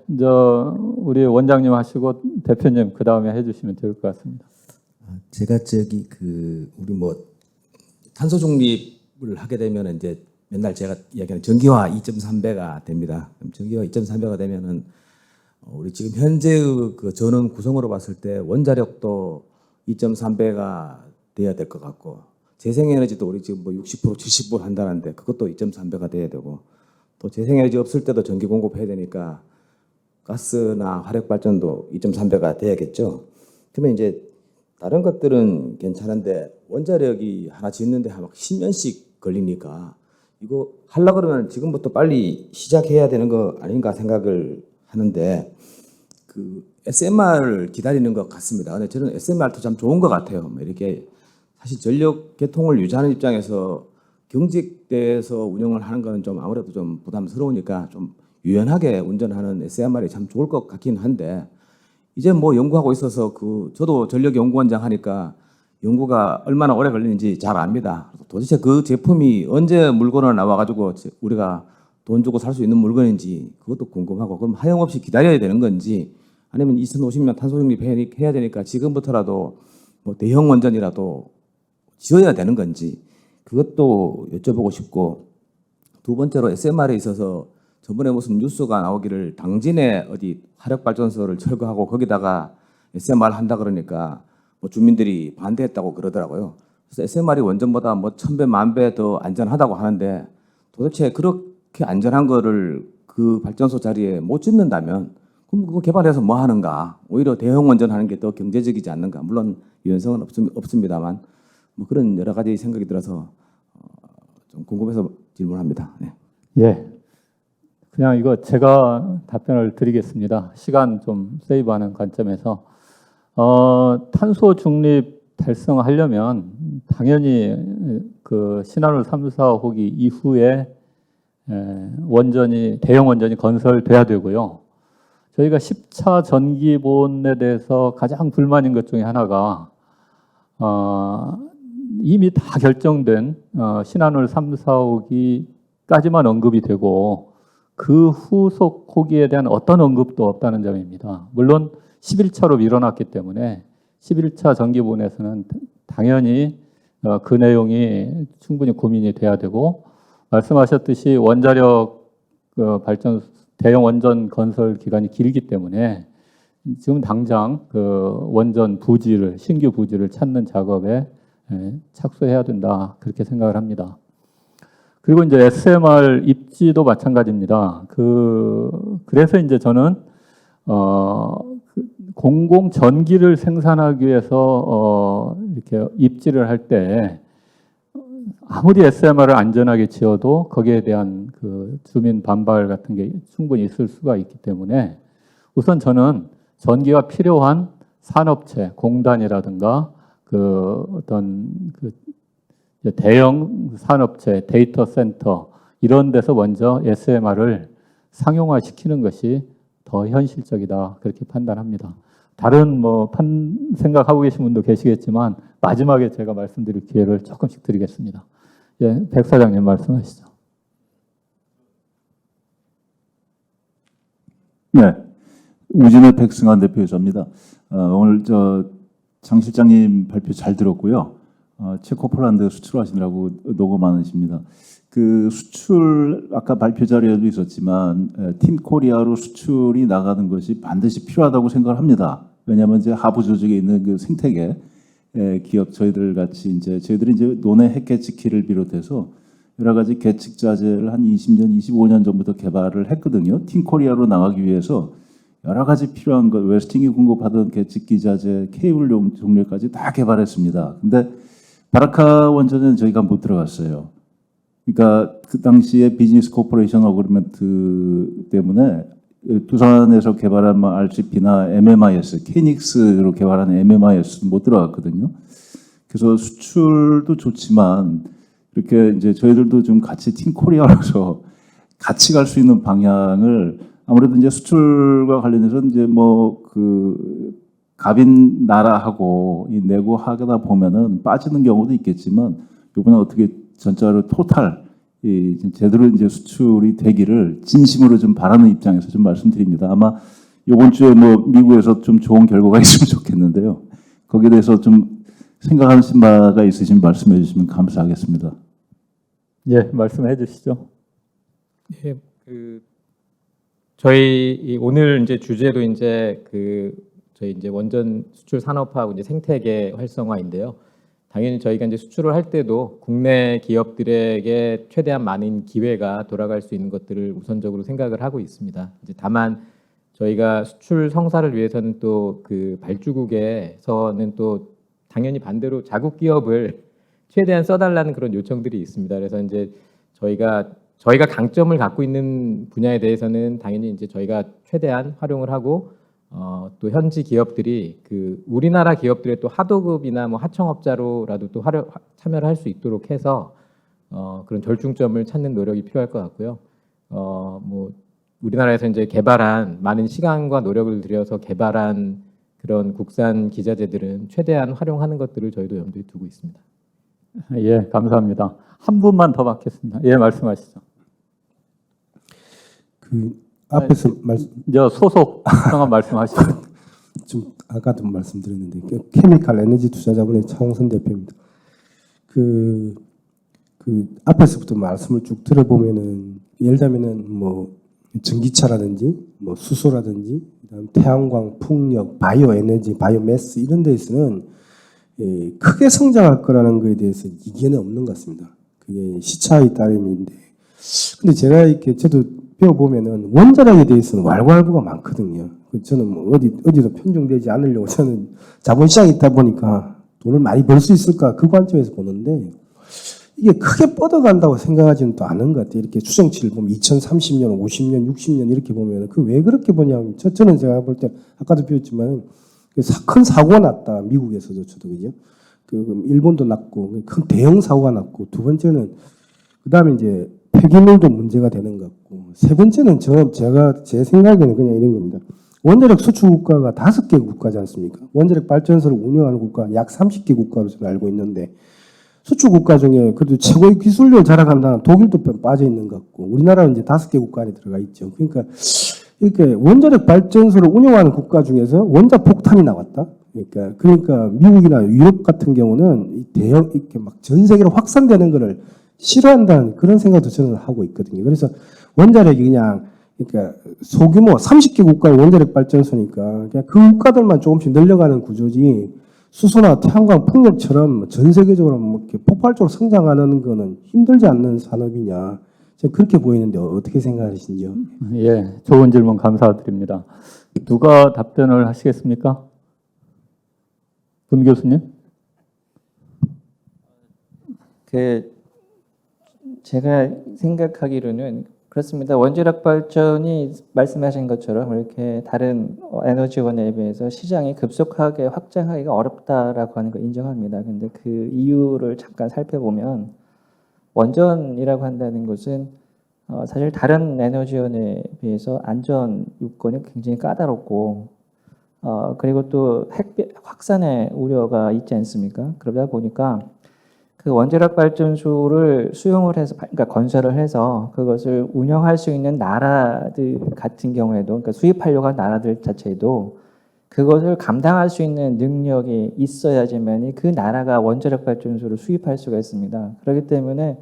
우리 원장님 하시고 대표님 그 다음에 해주시면 될 것 같습니다. 제가 우리 뭐 탄소 중립을 하게 되면 이제 맨날 제가 이야기하는 전기화 2.3배가 됩니다. 그럼 전기화 2.3배가 되면은 우리 지금 현재의 그 전원 구성으로 봤을 때 원자력도 2.3배가 돼야 될 것 같고 재생에너지도 우리 지금 뭐 60% 70% 한다는데 그것도 2.3배가 돼야 되고 또 재생에너지 없을 때도 전기 공급해야 되니까 가스나 화력 발전도 2.3배가 돼야겠죠. 그러면 이제 다른 것들은 괜찮은데 원자력이 하나 짓는데 막 10년씩 걸리니까 이거 하려고 그러면 지금부터 빨리 시작해야 되는 거 아닌가 생각을 하는데 그 SMR을 기다리는 것 같습니다. 근데 저는 SMR도 참 좋은 것 같아요. 이렇게 사실 전력 개통을 유지하는 입장에서 경직돼서 운영을 하는 거는 좀 아무래도 좀 부담스러우니까 좀 유연하게 운전하는 SMR이 참 좋을 것 같긴 한데 이제 뭐 연구하고 있어서 저도 전력연구원장 하니까 연구가 얼마나 오래 걸리는지 잘 압니다. 도대체 그 제품이 언제 물건으로 나와가지고 우리가 돈 주고 살 수 있는 물건인지 그것도 궁금하고 그럼 하염없이 기다려야 되는 건지 아니면 2050년 탄소 중립해야 되니까 지금부터라도 뭐 대형 원전이라도 지어야 되는 건지 그것도 여쭤보고 싶고 두 번째로 SMR에 있어서 저번에 무슨 뉴스가 나오기를 당진에 어디 화력발전소를 철거하고 거기다가 SMR 한다 그러니까 뭐 주민들이 반대했다고 그러더라고요. 그래서 SMR이 원전보다 뭐 1000배, 10,000배 더 안전하다고 하는데 도대체 그렇게 안전한 거를 그 발전소 자리에 못 짓는다면 그럼 그거 개발해서 뭐 하는가? 오히려 대형 원전 하는 게 더 경제적이지 않는가? 물론 유연성은 없습니다만 뭐 그런 여러 가지 생각이 들어서 좀 궁금해서 질문합니다. 네. 예. 그냥 이거 제가 답변을 드리겠습니다. 시간 좀 세이브하는 관점에서 탄소 중립 달성하려면 당연히 그 신한울 3, 4호기 이후에 대형 원전이 건설돼야 되고요. 저희가 10차 전기보온에 대해서 가장 불만인 것 중에 하나가 이미 다 결정된 신한울 3, 4호기까지만 언급이 되고 그 후속 호기에 대한 어떤 언급도 없다는 점입니다. 물론 11차로 밀어놨기 때문에 11차 전기보온에서는 당연히 그 내용이 충분히 고민이 돼야 되고 말씀하셨듯이 원자력 발전 대형 원전 건설 기간이 길기 때문에 지금 당장 그 원전 부지를 신규 부지를 찾는 작업에 착수해야 된다 그렇게 생각을 합니다. 그리고 이제 SMR 입지도 마찬가지입니다. 그래서 이제 저는 공공 전기를 생산하기 위해서 이렇게 입지를 할 때 아무리 SMR을 안전하게 지어도 거기에 대한 그 주민 반발 같은 게 충분히 있을 수가 있기 때문에 우선 저는 전기가 필요한 산업체, 공단이라든가 그 어떤 그 대형 산업체, 데이터 센터 이런 데서 먼저 SMR을 상용화시키는 것이 더 현실적이다 그렇게 판단합니다. 다른 뭐 생각하고 계신 분도 계시겠지만 마지막에 제가 말씀드릴 기회를 조금씩 드리겠습니다. 예, 백 사장님 말씀하시죠. 네, 우진의 백승환 대표이사입니다. 오늘 장 실장님 발표 잘 들었고요. 체코폴란드 수출하시느라고 노고 많으십니다. 그 수출 아까 발표 자료에도 있었지만 팀 코리아로 수출이 나가는 것이 반드시 필요하다고 생각을 합니다. 왜냐하면 이제 하부 조직에 있는 그 생태계 기업 저희들 같이 저희들이 이제 논의 핵 계측기를 비롯해서 여러 가지 계측 자재를 한 20년, 25년 전부터 개발을 했거든요. 팀 코리아로 나가기 위해서 여러 가지 필요한 것, 웨스팅이 공급하던 계측기 자재, 케이블 종류까지 다 개발했습니다. 근데 바라카 원전은 저희가 못 들어갔어요. 그러니까 그 당시에 비즈니스 코퍼레이션 어그리먼트 때문에 두산에서 개발한 RCP나 MMIS, 케이닉스로 개발한 MMIS 못 들어갔거든요. 그래서 수출도 좋지만 이렇게 이제 저희들도 좀 같이 팀 코리아로서 같이 갈 수 있는 방향을 아무래도 이제 수출과 관련해서 이제 갑인 나라하고 내고 하다 보면은 빠지는 경우도 있겠지만 이번에 어떻게 전체로 토탈 제대로 이제 수출이 되기를 진심으로 좀 바라는 입장에서 좀 말씀드립니다. 아마 이번 주에 뭐 미국에서 좀 좋은 결과가 있으면 좋겠는데요. 거기에 대해서 좀 생각하신 바가 있으시면 말씀해 주시면 감사하겠습니다. 예, 말씀해 주시죠. 예, 저희 오늘 이제 주제도 이제 저희 이제 원전 수출 산업화하고 이제 생태계 활성화인데요. 당연히 저희가 이제 수출을 할 때도 국내 기업들에게 최대한 많은 기회가 돌아갈 수 있는 것들을 우선적으로 생각을 하고 있습니다. 이제 다만 저희가 수출 성사를 위해서는 또 그 발주국에서는 또 당연히 반대로 자국 기업을 최대한 써달라는 그런 요청들이 있습니다. 그래서 이제 저희가 강점을 갖고 있는 분야에 대해서는 당연히 이제 저희가 최대한 활용을 하고 또 현지 기업들이 우리나라 기업들의 또 하도급이나 뭐 하청업자로라도 또 참여를 할 수 있도록 해서 그런 절충점을 찾는 노력이 필요할 것 같고요. 뭐 우리나라에서 이제 개발한 많은 시간과 노력을 들여서 개발한 그런 국산 기자재들은 최대한 활용하는 것들을 저희도 염두에 두고 있습니다. 예, 감사합니다. 한 분만 더 받겠습니다. 예, 말씀하시죠. 그 앞에서 저 소속 성함 말씀하시죠. 좀 아까도 말씀드렸는데 케미칼 에너지 투자자본의 차홍선 대표입니다. 그 앞에서부터 말씀을 쭉 들어보면은 예를 들면은 뭐 전기차라든지 뭐 수소라든지 그다음 태양광, 풍력, 바이오 에너지, 바이오매스 이런 데에서는 크게 성장할 거라는 거에 대해서 이견은 없는 것 같습니다. 그게 시차의 따름인데, 근데 제가 이렇게 저도 배워보면은 원자력에 대해서는 왈가왈부가 많거든요. 저는 뭐 어디도 편중되지 않으려고 저는 자본시장에 있다 보니까 돈을 많이 벌 수 있을까 그 관점에서 보는데 이게 크게 뻗어간다고 생각하지는 또 않은 것 같아요. 이렇게 추정치를 보면 2030년, 50년, 60년 이렇게 보면 그 왜 그렇게 보냐면 저는 제가 볼 때 아까도 배웠지만 큰 사고가 났다. 미국에서도 저도 그죠. 일본도 났고 큰 대형 사고가 났고 두 번째는 그다음에 이제 폐기물도 문제가 되는 것 같고 세 번째는 제가 제 생각에는 그냥 이런 겁니다. 원자력 수출 국가가 5개 국가지 않습니까? 원자력 발전소를 운영하는 국가 약 30개 국가로 저는 알고 있는데 수출 국가 중에 그래도 최고의 기술력을 자랑한다는 독일도 빠져 있는 것 같고 우리나라는 이제 5개 국가 안에 들어가 있죠. 그러니까 이렇게 원자력 발전소를 운영하는 국가 중에서 원자 폭탄이 나왔다. 그러니까 미국이나 유럽 같은 경우는 대형 이렇게 막 전 세계로 확산되는 것을 싫어한다는 그런 생각도 저는 하고 있거든요. 그래서 원자력이 그러니까 소규모 30개 국가의 원자력 발전소니까 그냥 그 국가들만 조금씩 늘려가는 구조지 수소나 태양광, 풍력처럼 전 세계적으로 뭐 이렇게 폭발적으로 성장하는 거는 힘들지 않는 산업이냐. 저는 그렇게 보이는데 어떻게 생각하시는지요? 예, 좋은 질문 감사드립니다. 누가 답변을 하시겠습니까? 분 교수님? 제가 생각하기로는 그렇습니다. 원자력 발전이 말씀하신 것처럼 이렇게 다른 에너지원에 비해서 시장이 급속하게 확장하기가 어렵다라고 하는 거 인정합니다. 근데 그 이유를 잠깐 살펴보면 원전이라고 한다는 것은 사실 다른 에너지원에 비해서 안전 요건이 굉장히 까다롭고 그리고 또 핵 확산의 우려가 있지 않습니까? 그러다 보니까 그 원자력 발전소를 수용을 해서, 그러니까 건설을 해서 그것을 운영할 수 있는 나라들 같은 경우에도, 그러니까 수입하려고 한 나라들 자체도 그것을 감당할 수 있는 능력이 있어야지만 그 나라가 원자력 발전소를 수입할 수가 있습니다. 그렇기 때문에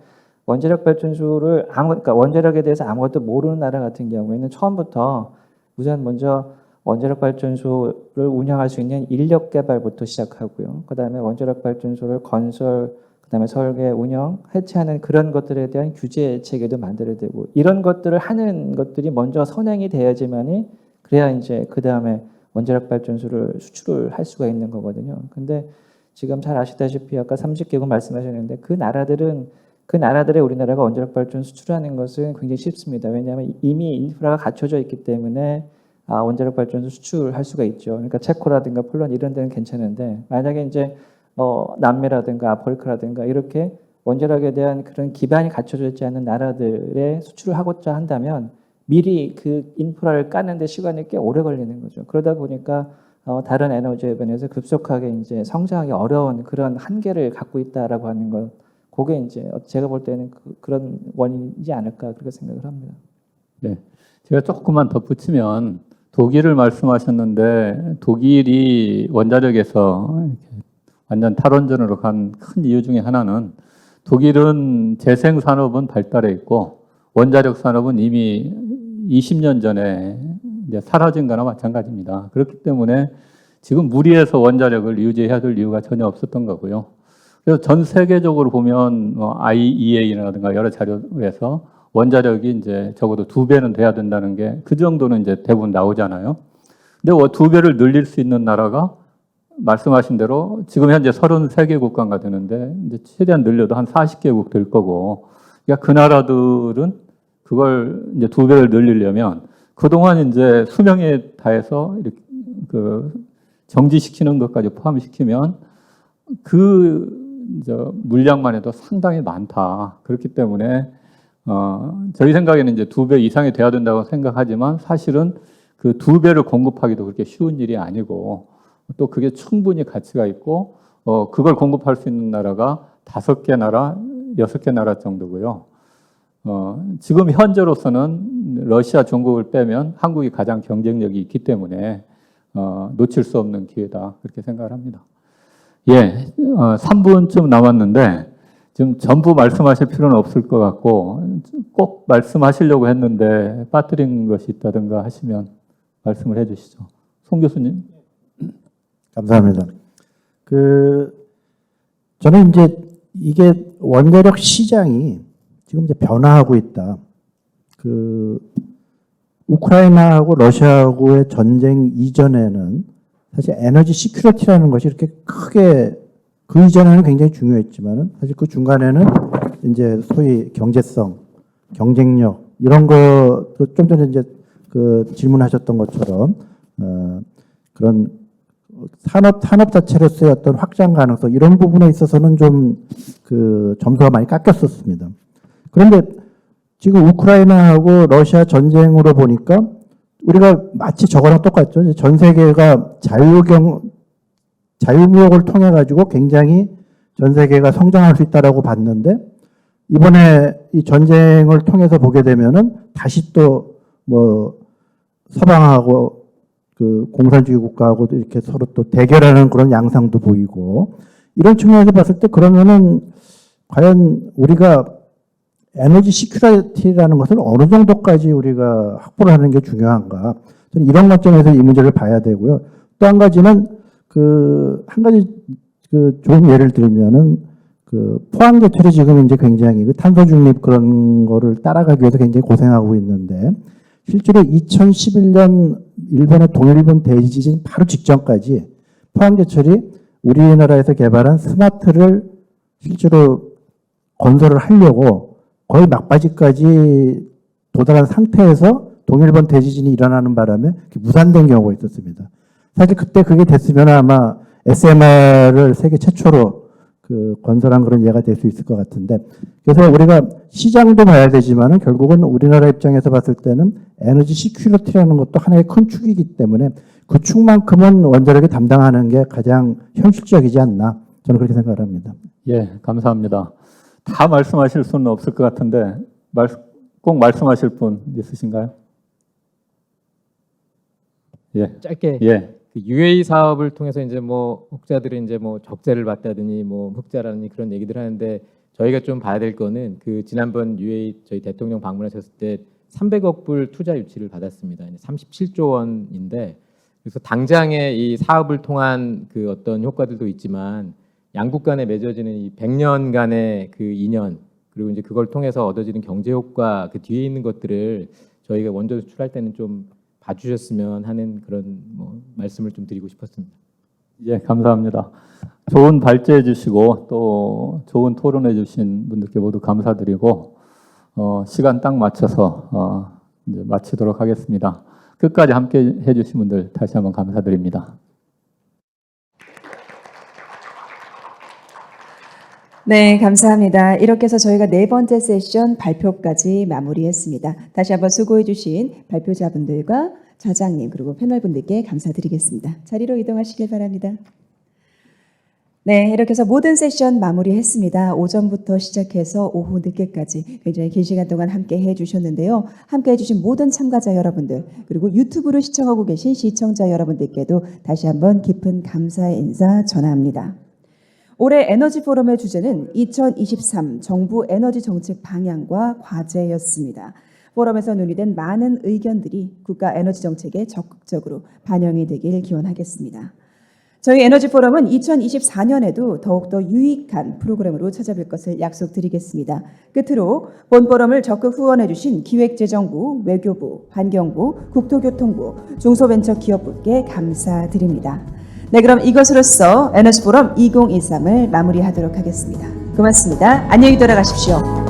원자력 발전소를 그러니까 원자력에 대해서 아무것도 모르는 나라 같은 경우에는 처음부터 우선 먼저 원자력 발전소를 운영할 수 있는 인력 개발부터 시작하고요. 그다음에 원자력 발전소를 건설, 그다음에 설계, 운영, 해체하는 그런 것들에 대한 규제 체계도 만들어야 되고 이런 것들을 하는 것들이 먼저 선행이 돼야지만이 그래야 이제 그 다음에 원자력 발전소를 수출을 할 수가 있는 거거든요. 근데 지금 잘 아시다시피 아까 30개국 말씀하셨는데 그 나라들의 우리나라가 원자력 발전 수출하는 것은 굉장히 쉽습니다. 왜냐하면 이미 인프라가 갖춰져 있기 때문에 원자력 발전소 수출할 수가 있죠. 그러니까 체코라든가 폴란드 이런 데는 괜찮은데 만약에 이제 남미라든가 아프리카라든가 이렇게 원자력에 대한 그런 기반이 갖춰져 있지 않은 나라들에 수출을 하고자 한다면 미리 그 인프라를 까는데 시간이 꽤 오래 걸리는 거죠. 그러다 보니까 다른 에너지에 반해서 급속하게 이제 성장하기 어려운 그런 한계를 갖고 있다라고 하는 것, 그게 이제 제가 볼 때는 그런 원인이지 않을까 그렇게 생각을 합니다. 네, 제가 조금만 덧붙이면 독일을 말씀하셨는데 독일이 원자력에서 이렇게 완전 탈원전으로 간 큰 이유 중에 하나는 독일은 재생 산업은 발달해 있고 원자력 산업은 이미 20년 전에 이제 사라진 거나 마찬가지입니다. 그렇기 때문에 지금 무리해서 원자력을 유지해야 될 이유가 전혀 없었던 거고요. 그래서 전 세계적으로 보면 IEA라든가 여러 자료에서 원자력이 이제 적어도 2배는 돼야 된다는 게 그 정도는 이제 대부분 나오잖아요. 근데 2배를 늘릴 수 있는 나라가 말씀하신 대로 지금 현재 33개 국가가 되는데 이제 최대한 늘려도 한 40개국 될 거고, 그러니까 그 나라들은 그걸 이제 2배를 늘리려면 그동안 이제 수명에 다해서 이렇게 정지시키는 것까지 포함시키면 그 물량만 해도 상당히 많다. 그렇기 때문에 저희 생각에는 이제 2배 이상이 돼야 된다고 생각하지만 사실은 그 2배를 공급하기도 그렇게 쉬운 일이 아니고 또 그게 충분히 가치가 있고 그걸 공급할 수 있는 나라가 5개 나라, 6개 나라 정도고요. 지금 현재로서는 러시아, 중국을 빼면 한국이 가장 경쟁력이 있기 때문에 놓칠 수 없는 기회다 그렇게 생각을 합니다. 예, 3분쯤 남았는데 지금 전부 말씀하실 필요는 없을 것 같고 꼭 말씀하시려고 했는데 빠뜨린 것이 있다든가 하시면 말씀을 해주시죠. 송 교수님. 감사합니다. 저는 이제 이게 원자력 시장이 지금 이제 변화하고 있다. 우크라이나하고 러시아하고의 전쟁 이전에는 사실 에너지 시큐리티라는 것이 이렇게 크게 그 이전에는 굉장히 중요했지만은 사실 그 중간에는 이제 소위 경제성, 경쟁력 이런 거 좀 전에 이제 질문하셨던 것처럼 그런 산업 자체로서의 어떤 확장 가능성 이런 부분에 있어서는 좀 점수가 많이 깎였었습니다. 그런데 지금 우크라이나하고 러시아 전쟁으로 보니까 우리가 마치 저거랑 똑같죠. 전 세계가 자유무역을 통해 가지고 굉장히 전 세계가 성장할 수 있다라고 봤는데 이번에 이 전쟁을 통해서 보게 되면은 다시 또 뭐 서방하고 공산주의 국가하고도 이렇게 서로 또 대결하는 그런 양상도 보이고 이런 측면에서 봤을 때 그러면은 과연 우리가 에너지 시큐리티라는 것을 어느 정도까지 우리가 확보를 하는 게 중요한가? 저는 이런 관점에서 이 문제를 봐야 되고요. 또 한 가지는 한 가지 좋은 예를 들면은 포항제철이 지금 이제 굉장히 탄소 중립 그런 거를 따라가기 위해서 굉장히 고생하고 있는데 실제로 2011년 일본의 동일본 대지진 바로 직전까지 포항제철이 우리나라에서 개발한 스마트를 실제로 건설을 하려고 거의 막바지까지 도달한 상태에서 동일본 대지진이 일어나는 바람에 무산된 경우가 있었습니다. 사실 그때 그게 됐으면 아마 SMR을 세계 최초로 건설한 그런 예가 될 수 있을 것 같은데 그래서 우리가 시장도 봐야 되지만은 결국은 우리나라 입장에서 봤을 때는 에너지 시큐리티라는 것도 하나의 큰 축이기 때문에 그 축만큼은 원자력이 담당하는 게 가장 현실적이지 않나 저는 그렇게 생각을 합니다. 예, 감사합니다. 다 말씀하실 수는 없을 것 같은데 꼭 말씀하실 분 있으신가요? 예, 짧게. 예. UA 사업을 통해서 이제 뭐 혹자들이 이제 뭐 적자를 봤다더니 뭐 흑자라는 그런 얘기들 하는데 저희가 좀 봐야 될 거는 지난번 UA 저희 대통령 방문하셨을 때 300억 불 투자 유치를 받았습니다. 37조 원인데 그래서 당장의 이 사업을 통한 어떤 효과들도 있지만 양국 간에 맺어지는 이 100년간의 인연 그리고 이제 그걸 통해서 얻어지는 경제 효과 뒤에 있는 것들을 저희가 원전 수출할 때는 좀 봐주셨으면 하는 그런 말씀을 좀 드리고 싶었습니다. 예, 감사합니다. 좋은 발제해 주시고 또 좋은 토론해 주신 분들께 모두 감사드리고 시간 딱 맞춰서 이제 마치도록 하겠습니다. 끝까지 함께 해주신 분들 다시 한번 감사드립니다. 네, 감사합니다. 이렇게 해서 저희가 4번째 세션 발표까지 마무리했습니다. 다시 한번 수고해 주신 발표자분들과 자장님 그리고 패널분들께 감사드리겠습니다. 자리로 이동하시길 바랍니다. 네, 이렇게 해서 모든 세션 마무리했습니다. 오전부터 시작해서 오후 늦게까지 굉장히 긴 시간 동안 함께 해주셨는데요. 함께 해주신 모든 참가자 여러분들 그리고 유튜브로 시청하고 계신 시청자 여러분들께도 다시 한번 깊은 감사의 인사 전합니다. 올해 에너지 포럼의 주제는 2023 정부 에너지 정책 방향과 과제였습니다. 포럼에서 논의된 많은 의견들이 국가 에너지 정책에 적극적으로 반영이 되길 기원하겠습니다. 저희 에너지 포럼은 2024년에도 더욱더 유익한 프로그램으로 찾아뵐 것을 약속드리겠습니다. 끝으로 본 포럼을 적극 후원해 주신 기획재정부, 외교부, 환경부, 국토교통부, 중소벤처기업부께 감사드립니다. 네, 그럼 이것으로써 에너지 포럼 2023을 마무리하도록 하겠습니다. 고맙습니다. 안녕히 돌아가십시오.